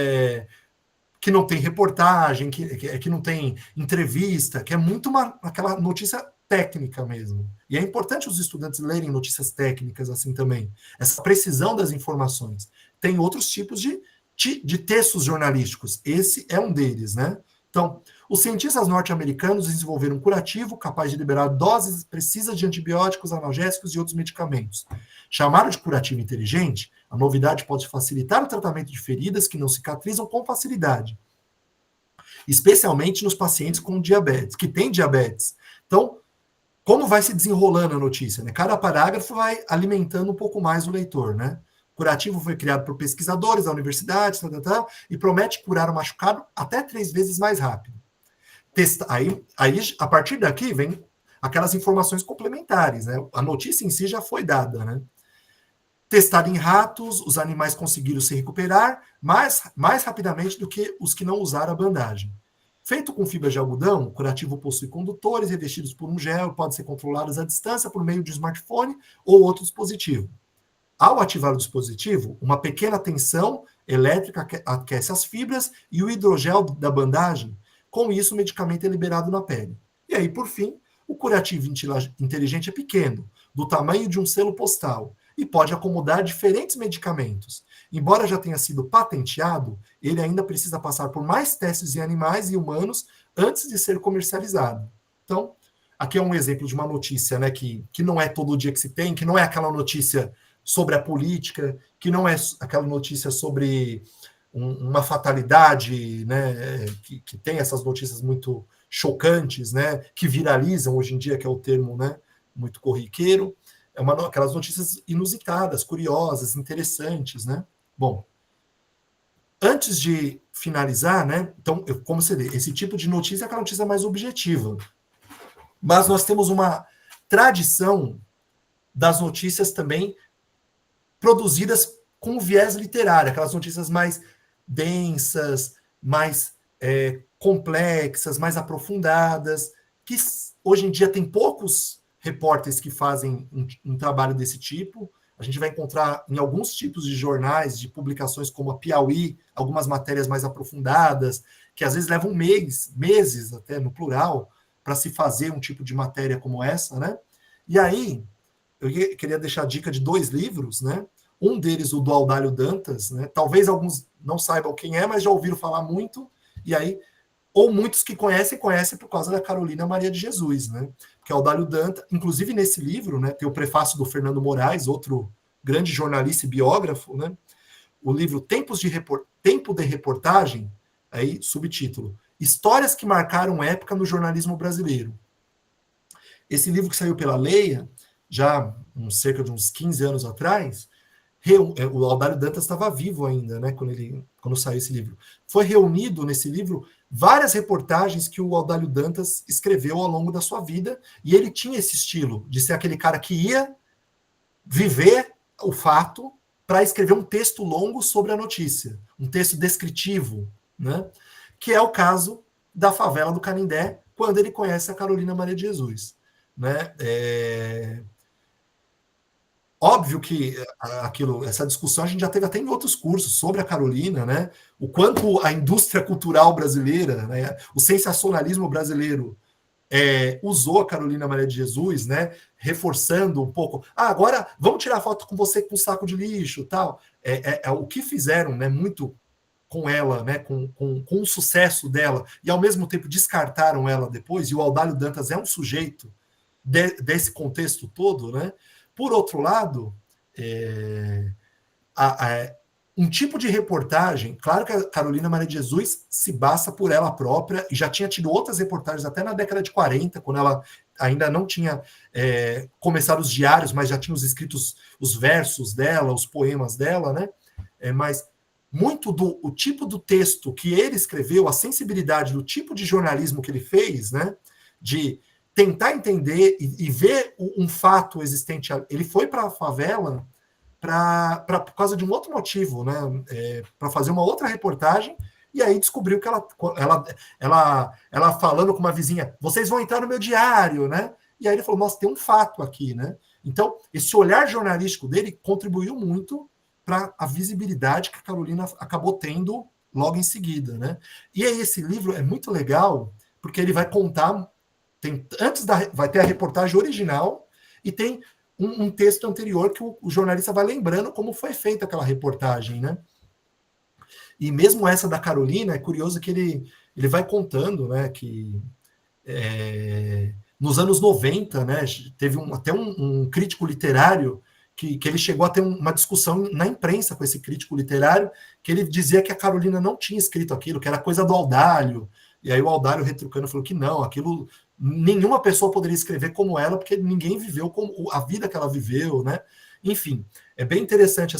A: que não tem reportagem, que não tem entrevista, que é muito aquela notícia técnica mesmo. E é importante os estudantes lerem notícias técnicas assim também. Essa precisão das informações. Tem outros tipos de textos jornalísticos. Esse é um deles, né? Então, os cientistas norte-americanos desenvolveram um curativo capaz de liberar doses precisas de antibióticos, analgésicos e outros medicamentos. Chamado de curativo inteligente, a novidade pode facilitar o tratamento de feridas que não cicatrizam com facilidade, especialmente nos pacientes com diabetes, que têm diabetes. Então, como vai se desenrolando a notícia, né? Cada parágrafo vai alimentando um pouco mais o leitor, né? O curativo foi criado por pesquisadores da universidade, e promete curar o machucado até 3 vezes mais rápido. Aí, a partir daqui, vem aquelas informações complementares, né? A notícia em si já foi dada, né? Testado em ratos, os animais conseguiram se recuperar mais rapidamente do que os que não usaram a bandagem. Feito com fibras de algodão, o curativo possui condutores revestidos por um gel e podem ser controlados à distância por meio de smartphone ou outro dispositivo. Ao ativar o dispositivo, uma pequena tensão elétrica aquece as fibras e o hidrogel da bandagem. Com isso, o medicamento é liberado na pele. E aí, por fim, o curativo inteligente é pequeno, do tamanho de um selo postal, e pode acomodar diferentes medicamentos. Embora já tenha sido patenteado, ele ainda precisa passar por mais testes em animais e humanos antes de ser comercializado. Então, aqui é um exemplo de uma notícia, né, que não é todo dia que se tem, que não é aquela notícia sobre a política, que não é aquela notícia sobre uma fatalidade, né, que tem essas notícias muito chocantes, né, que viralizam hoje em dia, que é o termo, né, muito corriqueiro. aquelas notícias inusitadas, curiosas, interessantes, né? Bom, antes de finalizar, né? Então, como você vê, esse tipo de notícia é aquela notícia mais objetiva. Mas nós temos uma tradição das notícias também produzidas com viés literário, aquelas notícias mais densas, mais complexas, mais aprofundadas, que hoje em dia tem poucos repórteres que fazem um trabalho desse tipo. A gente vai encontrar em alguns tipos de jornais, de publicações como a Piauí, algumas matérias mais aprofundadas, que às vezes levam meses até no plural, para se fazer um tipo de matéria como essa, né? E aí, eu queria deixar a dica de 2 livros, né? Um deles, o do Audálio Dantas, né? Talvez alguns não saibam quem é, mas já ouviram falar muito, e aí, ou muitos que conhecem por causa da Carolina Maria de Jesus, né? Porque Audálio Dantas, inclusive nesse livro, né, tem o prefácio do Fernando Moraes, outro grande jornalista e biógrafo, né? O livro Tempo de Reportagem, aí subtítulo, Histórias que marcaram época no jornalismo brasileiro. Esse livro que saiu pela Leia, já cerca de uns 15 anos atrás, o Audálio Dantas estava vivo ainda, né, quando saiu esse livro. Foi reunido nesse livro várias reportagens que o Audálio Dantas escreveu ao longo da sua vida, e ele tinha esse estilo de ser aquele cara que ia viver o fato para escrever um texto longo sobre a notícia, um texto descritivo, né, que é o caso da favela do Canindé, quando ele conhece a Carolina Maria de Jesus. Né? Óbvio que essa discussão a gente já teve até em outros cursos sobre a Carolina, né? O quanto a indústria cultural brasileira, né? O sensacionalismo brasileiro usou a Carolina Maria de Jesus, né? Reforçando um pouco. Agora vamos tirar foto com você com um saco de lixo, tal. O que fizeram, né? Muito com ela, né? Com o sucesso dela e ao mesmo tempo descartaram ela depois. E o Audálio Dantas é um sujeito desse contexto todo, né? Por outro lado, um tipo de reportagem, claro que a Carolina Maria de Jesus se basta por ela própria, e já tinha tido outras reportagens até na década de 40, quando ela ainda não tinha começado os diários, mas já tinha os escritos, os versos dela, os poemas dela, né? Mas muito o tipo do texto que ele escreveu, a sensibilidade do tipo de jornalismo que ele fez, né? De tentar entender e ver um fato existente. Ele foi para a favela por causa de um outro motivo, né? Para fazer uma outra reportagem, e aí descobriu que ela falando com uma vizinha, vocês vão entrar no meu diário, né? E aí ele falou, nossa, tem um fato aqui, né? Então, esse olhar jornalístico dele contribuiu muito para a visibilidade que a Carolina acabou tendo logo em seguida, né? E aí esse livro é muito legal, porque ele vai contar vai ter a reportagem original e tem um texto anterior que o jornalista vai lembrando como foi feita aquela reportagem, né? E mesmo essa da Carolina, é curioso que ele vai contando, né, que nos anos 90, né, teve até um crítico literário que ele chegou a ter uma discussão na imprensa com esse crítico literário, que ele dizia que a Carolina não tinha escrito aquilo, que era coisa do Audálio, e aí o Audálio retrucando falou que não, aquilo nenhuma pessoa poderia escrever como ela, porque ninguém viveu como a vida que ela viveu, né? Enfim, é bem interessante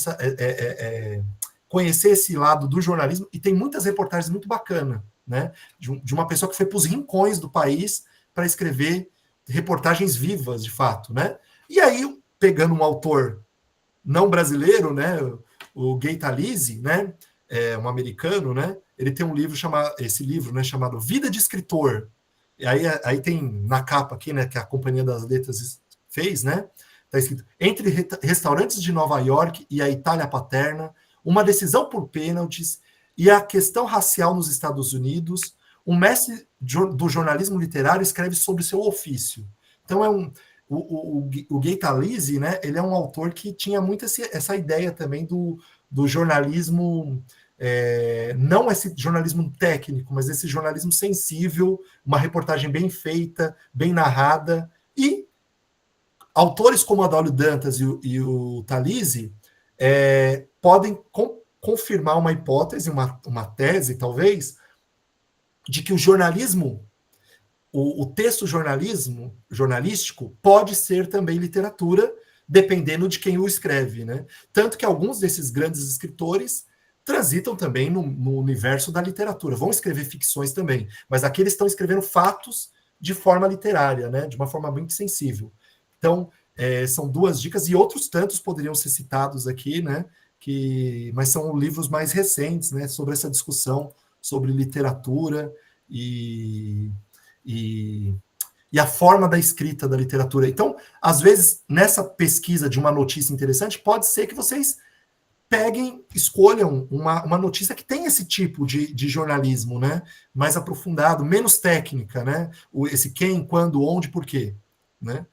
A: conhecer esse lado do jornalismo, e tem muitas reportagens muito bacanas, né? De uma pessoa que foi para os rincões do país para escrever reportagens vivas, de fato, né? E aí, pegando um autor não brasileiro, né? O Gay Talese, né? Um americano, né? Ele tem um livro chamado Vida de Escritor. E aí tem na capa aqui, né? Que a Companhia das Letras fez, né? Está escrito: entre restaurantes de Nova York e a Itália paterna, uma decisão por pênaltis e a questão racial nos Estados Unidos, um mestre do jornalismo literário escreve sobre seu ofício. Então o Gay Talese, né? Ele é um autor que tinha muito essa ideia também do jornalismo. Não esse jornalismo técnico, mas esse jornalismo sensível, uma reportagem bem feita, bem narrada, e autores como Audálio Dantas e o Talese podem confirmar uma hipótese, uma tese, talvez, de que o jornalismo, o texto jornalístico, pode ser também literatura, dependendo de quem o escreve, né? Tanto que alguns desses grandes escritores transitam também no universo da literatura, vão escrever ficções também, mas aqui eles estão escrevendo fatos de forma literária, né? De uma forma muito sensível. Então, são duas dicas, e outros tantos poderiam ser citados aqui, né? Mas são livros mais recentes, né? Sobre essa discussão sobre literatura e a forma da escrita da literatura. Então, às vezes, nessa pesquisa de uma notícia interessante, pode ser que vocês escolham uma notícia que tem esse tipo de jornalismo, né? Mais aprofundado, menos técnica, né? Esse quem, quando, onde, por quê, né?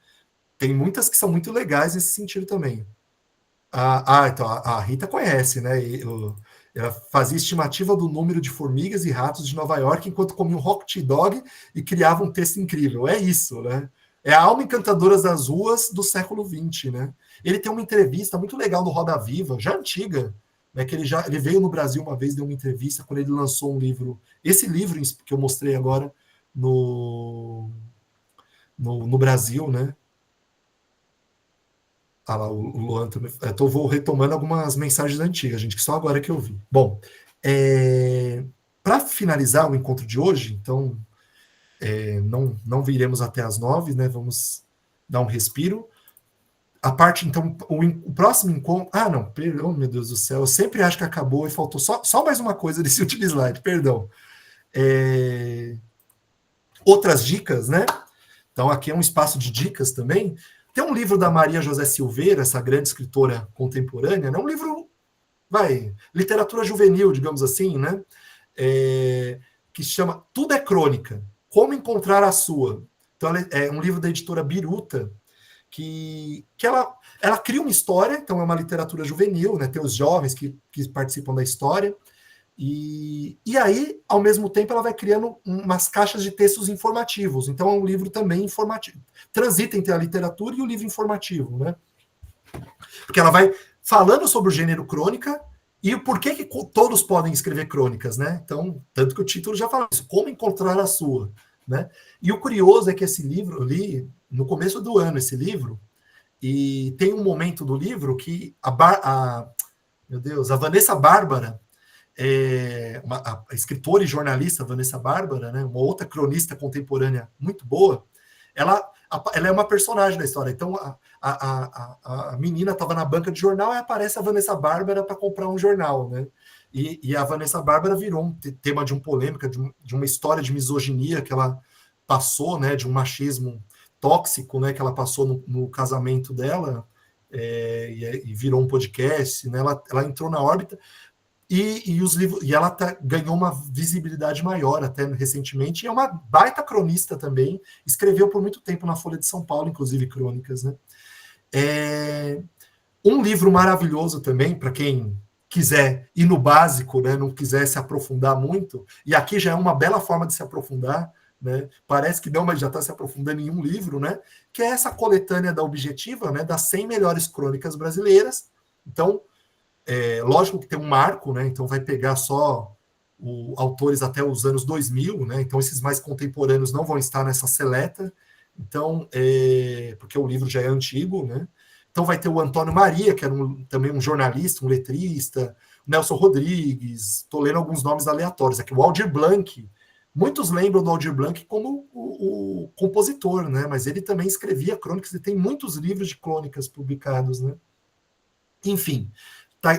A: Tem muitas que são muito legais nesse sentido também. Então a Rita conhece, né? Ela fazia estimativa do número de formigas e ratos de Nova York enquanto comia um hot dog e criava um texto incrível. É isso, né? É a alma encantadora das ruas do século XX, né? Ele tem uma entrevista muito legal no Roda Viva, já antiga, né? Que ele veio no Brasil uma vez, deu uma entrevista quando ele lançou um livro. Esse livro que eu mostrei agora no Brasil, né? Ah lá, o Luan também. Vou retomando algumas mensagens antigas, gente, que só agora que eu vi. Bom, para finalizar o encontro de hoje, então, não viremos até as 9, né? Vamos dar um respiro. A parte, então, o próximo encontro. Ah, não, oh, meu Deus do céu, eu sempre acho que acabou e faltou só mais uma coisa desse último slide, perdão. Outras dicas, né? Então, aqui é um espaço de dicas também. Tem um livro da Maria José Silveira, essa grande escritora contemporânea, né? Um livro, literatura juvenil, digamos assim, né? Que se chama Tudo é Crônica, Como Encontrar a Sua. Então, é um livro da editora Biruta, que ela cria uma história, então é uma literatura juvenil, né? Tem os jovens que participam da história, e aí, ao mesmo tempo, ela vai criando umas caixas de textos informativos. Então, é um livro também informativo. Transita entre a literatura e o livro informativo, né? Porque ela vai falando sobre o gênero crônica e o porquê que todos podem escrever crônicas, né? Então, tanto que o título já fala isso, Como Encontrar a Sua, né? E o curioso é que esse livro, eu li no começo do ano esse livro, e tem um momento do livro que a Vanessa Bárbara, a escritora e jornalista Vanessa Bárbara, né, uma outra cronista contemporânea muito boa, ela é uma personagem da história. Então, a menina estava na banca de jornal e aparece a Vanessa Bárbara para comprar um jornal, né? E a Vanessa Bárbara virou um tema de uma polêmica, de uma história de misoginia que ela passou, né, de um machismo tóxico, né, que ela passou no casamento dela, e virou um podcast, né? Ela entrou na órbita. E os livros, e ela ganhou uma visibilidade maior até recentemente, e é uma baita cronista também, escreveu por muito tempo na Folha de São Paulo, inclusive crônicas, né? Um livro maravilhoso também, para quem quiser ir no básico, né, não quiser se aprofundar muito, e aqui já é uma bela forma de se aprofundar, né? Parece que não, mas já está se aprofundando em um livro, né? Que é essa coletânea da Objetiva, né? Das 100 melhores crônicas brasileiras. Então, lógico que tem um marco, né? Então vai pegar só autores até os anos 2000, né? Então esses mais contemporâneos não vão estar nessa seleta. Então, porque o livro já é antigo, né? Então vai ter o Antônio Maria, que era também um jornalista, um letrista, Nelson Rodrigues, estou lendo alguns nomes aleatórios aqui, o Aldir Blanc. Muitos lembram do Aldir Blanc como o compositor, né? Mas ele também escrevia crônicas e tem muitos livros de crônicas publicados, né? Enfim,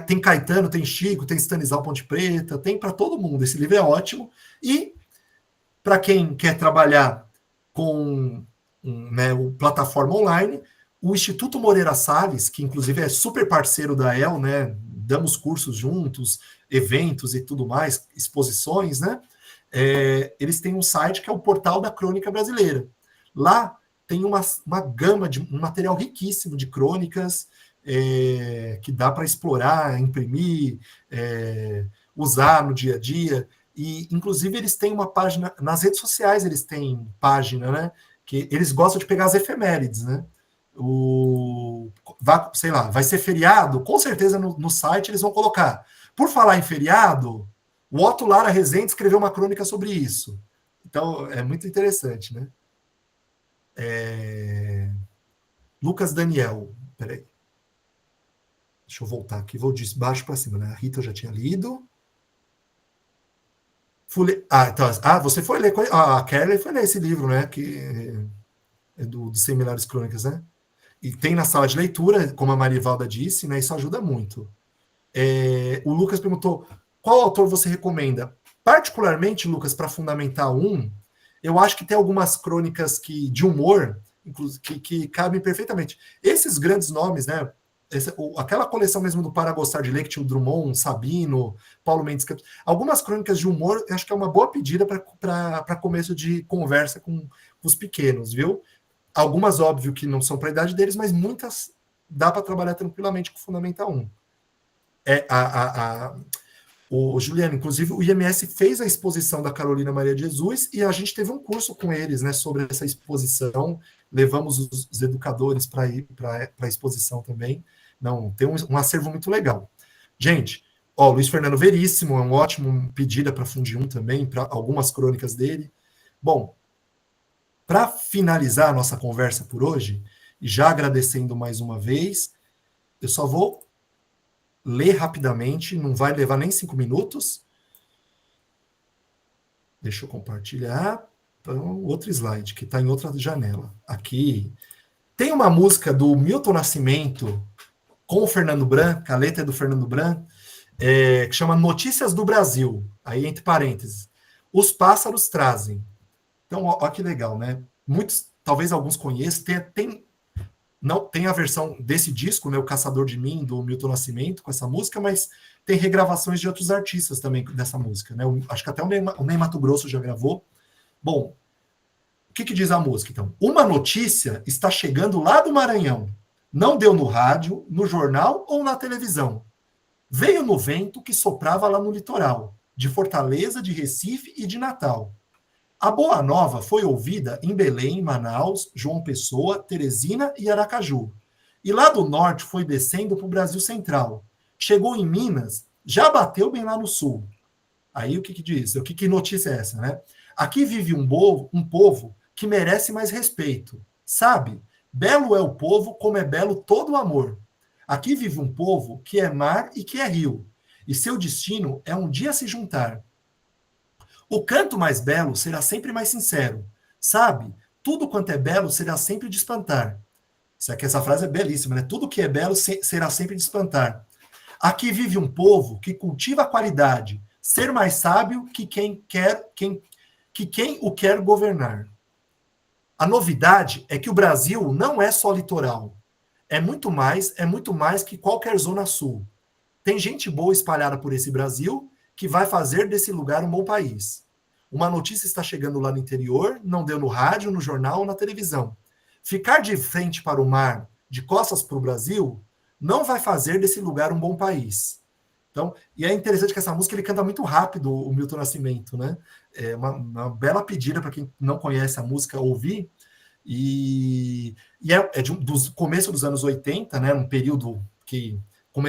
A: tem Caetano, tem Chico, tem Stanislau Ponte Preta, tem para todo mundo. Esse livro é ótimo. E para quem quer trabalhar com o plataforma online, o Instituto Moreira Salles, que inclusive é super parceiro da EL, né? Damos cursos juntos, eventos e tudo mais, exposições, né? Eles têm um site que é o Portal da Crônica Brasileira. Lá tem uma gama de um material riquíssimo de crônicas, que dá para explorar, imprimir, usar no dia a dia. E, inclusive, eles têm uma página, nas redes sociais eles têm página, né? Que eles gostam de pegar as efemérides, né? Sei lá, vai ser feriado, com certeza no site eles vão colocar. Por falar em feriado, o Otto Lara Rezende escreveu uma crônica sobre isso. Então, é muito interessante, né? Lucas Daniel. Peraí. Deixa eu voltar aqui, vou de baixo para cima, né? A Rita eu já tinha lido. Então, você foi ler. A Kelly foi ler esse livro, né? Que é do 100 Milhares Crônicas, né? E tem na sala de leitura, como a Marivalda disse, né? Isso ajuda muito. O Lucas perguntou qual autor você recomenda. Particularmente, Lucas, para Fundamental 1, eu acho que tem algumas crônicas de humor que cabem perfeitamente. Esses grandes nomes, né? Aquela coleção mesmo do Para Gostar de Ler, que tinha o Drummond, Sabino, Paulo Mendes Campos. Algumas crônicas de humor, eu acho que é uma boa pedida para começo de conversa com os pequenos, viu? Algumas, óbvio, que não são para a idade deles, mas muitas dá para trabalhar tranquilamente com o Fundamental 1. O Juliano, inclusive, o IMS fez a exposição da Carolina Maria de Jesus e a gente teve um curso com eles, né, sobre essa exposição. Levamos os educadores para ir para a exposição também. Não, tem um acervo muito legal. Gente, Luiz Fernando Veríssimo é um ótimo pedido para Fundir 1 também, para algumas crônicas dele. Bom, para finalizar a nossa conversa por hoje, e já agradecendo mais uma vez, eu só vou ler rapidamente, não vai levar nem 5 minutos. Deixa eu compartilhar. Então, outro slide, que está em outra janela. Aqui. Tem uma música do Milton Nascimento com o Fernando Bran, a letra é do Fernando Bran, que chama Notícias do Brasil. Aí, entre parênteses. Os pássaros trazem. Então, olha que legal, né? Muitos, talvez alguns conheçam, tem a versão desse disco, né, O Caçador de Mim, do Milton Nascimento, com essa música, mas tem regravações de outros artistas também dessa música, né? Acho que até o Ney Matogrosso já gravou. Bom, o que diz a música, então? Uma notícia está chegando lá do Maranhão. Não deu no rádio, no jornal ou na televisão. Veio no vento que soprava lá no litoral, de Fortaleza, de Recife e de Natal. A boa nova foi ouvida em Belém, Manaus, João Pessoa, Teresina e Aracaju. E lá do norte foi descendo para o Brasil Central. Chegou em Minas, já bateu bem lá no sul. Aí o que diz? Que notícia é essa, né? Aqui vive um povo que merece mais respeito. Sabe? Belo é o povo como é belo todo o amor. Aqui vive um povo que é mar e que é rio. E seu destino é um dia se juntar. O canto mais belo será sempre mais sincero. Sabe? Tudo quanto é belo será sempre de espantar. Essa frase é belíssima, né? Tudo que é belo será sempre de espantar. Aqui vive um povo que cultiva a qualidade, ser mais sábio que quem o quer governar. A novidade é que o Brasil não é só litoral. É muito mais que qualquer zona sul. Tem gente boa espalhada por esse Brasil que vai fazer desse lugar um bom país. Uma notícia está chegando lá no interior, não deu no rádio, no jornal ou na televisão. Ficar de frente para o mar, de costas para o Brasil, não vai fazer desse lugar um bom país. Então, e é interessante que essa música ele canta muito rápido, o Milton Nascimento, né? É uma bela pedida para quem não conhece a música ouvir. E do começo dos anos 80, né? Um período que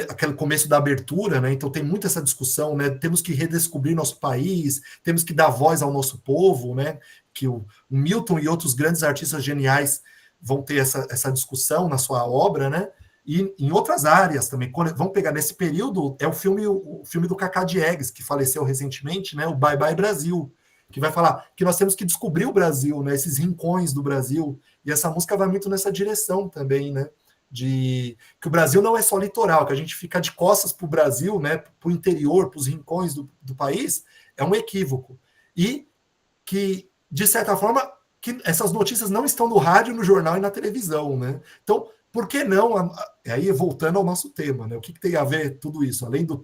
A: aquele começo da abertura, né? Então tem muito essa discussão, né? Temos que redescobrir nosso país, temos que dar voz ao nosso povo, né? Que o Milton e outros grandes artistas geniais vão ter essa discussão na sua obra, né? E em outras áreas também. Vamos pegar nesse período, é o filme do Cacá Diegues, que faleceu recentemente, né? O Bye Bye Brasil, que vai falar que nós temos que descobrir o Brasil, né? Esses rincões do Brasil. E essa música vai muito nessa direção também, né? De que o Brasil não é só litoral, que a gente fica de costas para o Brasil, né, para o interior, para os rincões do país, é um equívoco. E que, de certa forma, que essas notícias não estão no rádio, no jornal e na televisão, né? Então, por que não? Aí, voltando ao nosso tema, né? O que tem a ver tudo isso? Além do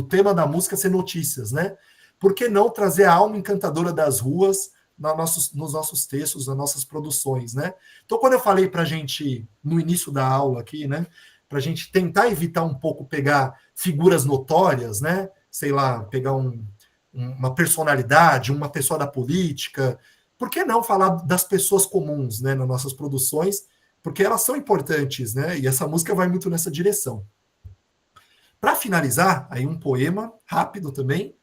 A: tema da música ser notícias, né? Por que não trazer a alma encantadora das ruas nos nossos textos, nas nossas produções, né? Então, quando eu falei para a gente, no início da aula aqui, né, para a gente tentar evitar um pouco pegar figuras notórias, né, sei lá, pegar uma personalidade, uma pessoa da política, por que não falar das pessoas comuns, né, nas nossas produções, porque elas são importantes, né, e essa música vai muito nessa direção. Para finalizar, aí um poema rápido também,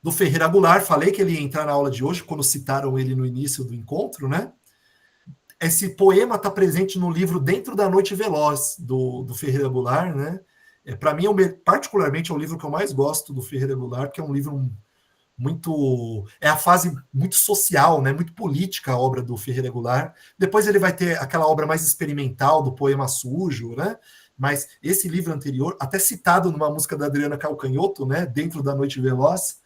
A: do Ferreira Goulart. Falei que ele ia entrar na aula de hoje, quando citaram ele no início do encontro, né? Esse poema está presente no livro Dentro da Noite Veloz, do Ferreira Goulart, né? Para mim, particularmente, é o livro que eu mais gosto do Ferreira Goulart, que é um livro muito... É a fase muito social, né? Muito política a obra do Ferreira Goulart. Depois ele vai ter aquela obra mais experimental do Poema Sujo, né? Mas esse livro anterior, até citado numa música da Adriana Calcanhoto, né? Dentro da Noite Veloz,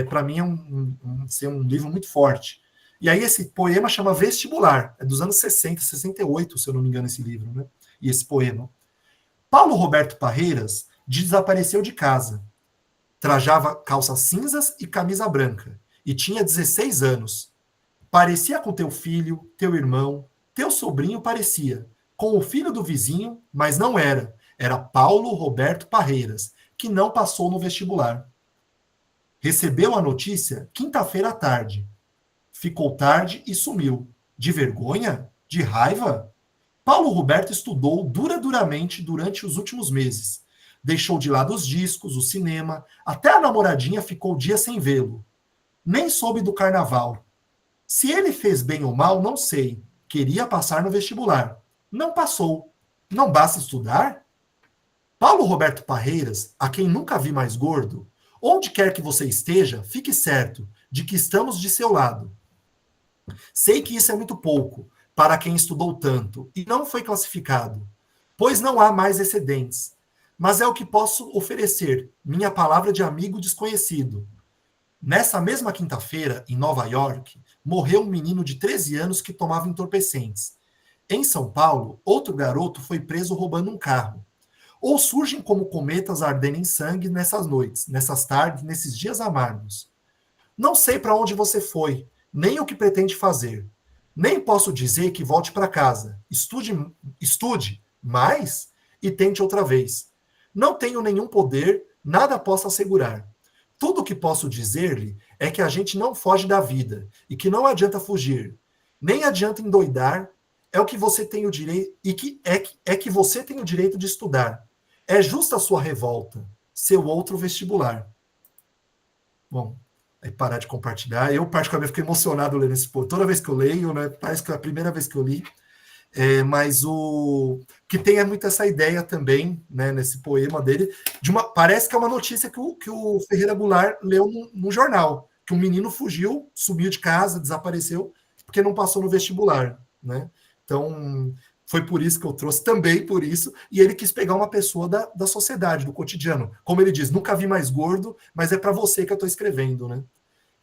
A: para mim é um livro muito forte. E aí esse poema chama Vestibular, é dos anos 60, 68, se eu não me engano, esse livro, né? E esse poema. Paulo Roberto Parreiras desapareceu de casa. Trajava calças cinzas e camisa branca. E tinha 16 anos. Parecia com teu filho, teu irmão, teu sobrinho parecia. Com o filho do vizinho, mas não era. Era Paulo Roberto Parreiras, que não passou no vestibular. Recebeu a notícia quinta-feira à tarde. Ficou tarde e sumiu. De vergonha? De raiva? Paulo Roberto estudou duramente durante os últimos meses. Deixou de lado os discos, o cinema, até a namoradinha ficou dia sem vê-lo. Nem soube do carnaval. Se ele fez bem ou mal, não sei. Queria passar no vestibular. Não passou. Não basta estudar? Paulo Roberto Parreiras, a quem nunca vi mais gordo, onde quer que você esteja, fique certo de que estamos de seu lado. Sei que isso é muito pouco para quem estudou tanto e não foi classificado, pois não há mais excedentes. Mas é o que posso oferecer, minha palavra de amigo desconhecido. Nessa mesma quinta-feira, em Nova York, morreu um menino de 13 anos que tomava entorpecentes. Em São Paulo, outro garoto foi preso roubando um carro. Ou surgem como cometas ardendo em sangue nessas noites, nessas tardes, nesses dias amargos. Não sei para onde você foi, nem o que pretende fazer. Nem posso dizer que volte para casa. Estude mais e tente outra vez. Não tenho nenhum poder, nada posso assegurar. Tudo o que posso dizer-lhe é que a gente não foge da vida e que não adianta fugir. Nem adianta endoidar, é o que você tem o direito e que você tem o direito de estudar. É justa a sua revolta, seu outro vestibular. Bom, aí parar de compartilhar. Eu, particularmente, fiquei emocionado lendo esse poema. Toda vez que eu leio, né, parece que é a primeira vez que eu li. Mas o que tem é muito essa ideia também, né, nesse poema dele, parece que é uma notícia que o Ferreira Goulart leu no jornal, que um menino fugiu, sumiu de casa, desapareceu, porque não passou no vestibular, né? Então, foi por isso que eu trouxe, também por isso, e ele quis pegar uma pessoa da sociedade, do cotidiano. Como ele diz, nunca vi mais gordo, mas é para você que eu estou escrevendo, né?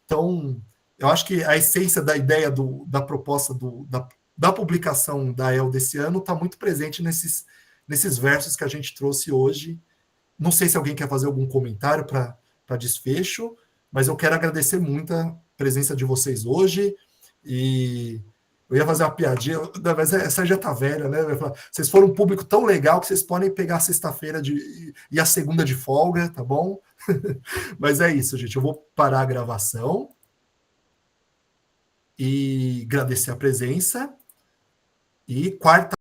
A: Então, eu acho que a essência da ideia da proposta da publicação da El desse ano está muito presente nesses versos que a gente trouxe hoje. Não sei se alguém quer fazer algum comentário para desfecho, mas eu quero agradecer muito a presença de vocês hoje. E eu ia fazer uma piadinha, mas essa já está velha, né? Vocês foram um público tão legal que vocês podem pegar a sexta-feira e a segunda de folga, tá bom? Mas é isso, gente. Eu vou parar a gravação e agradecer a presença. E quarta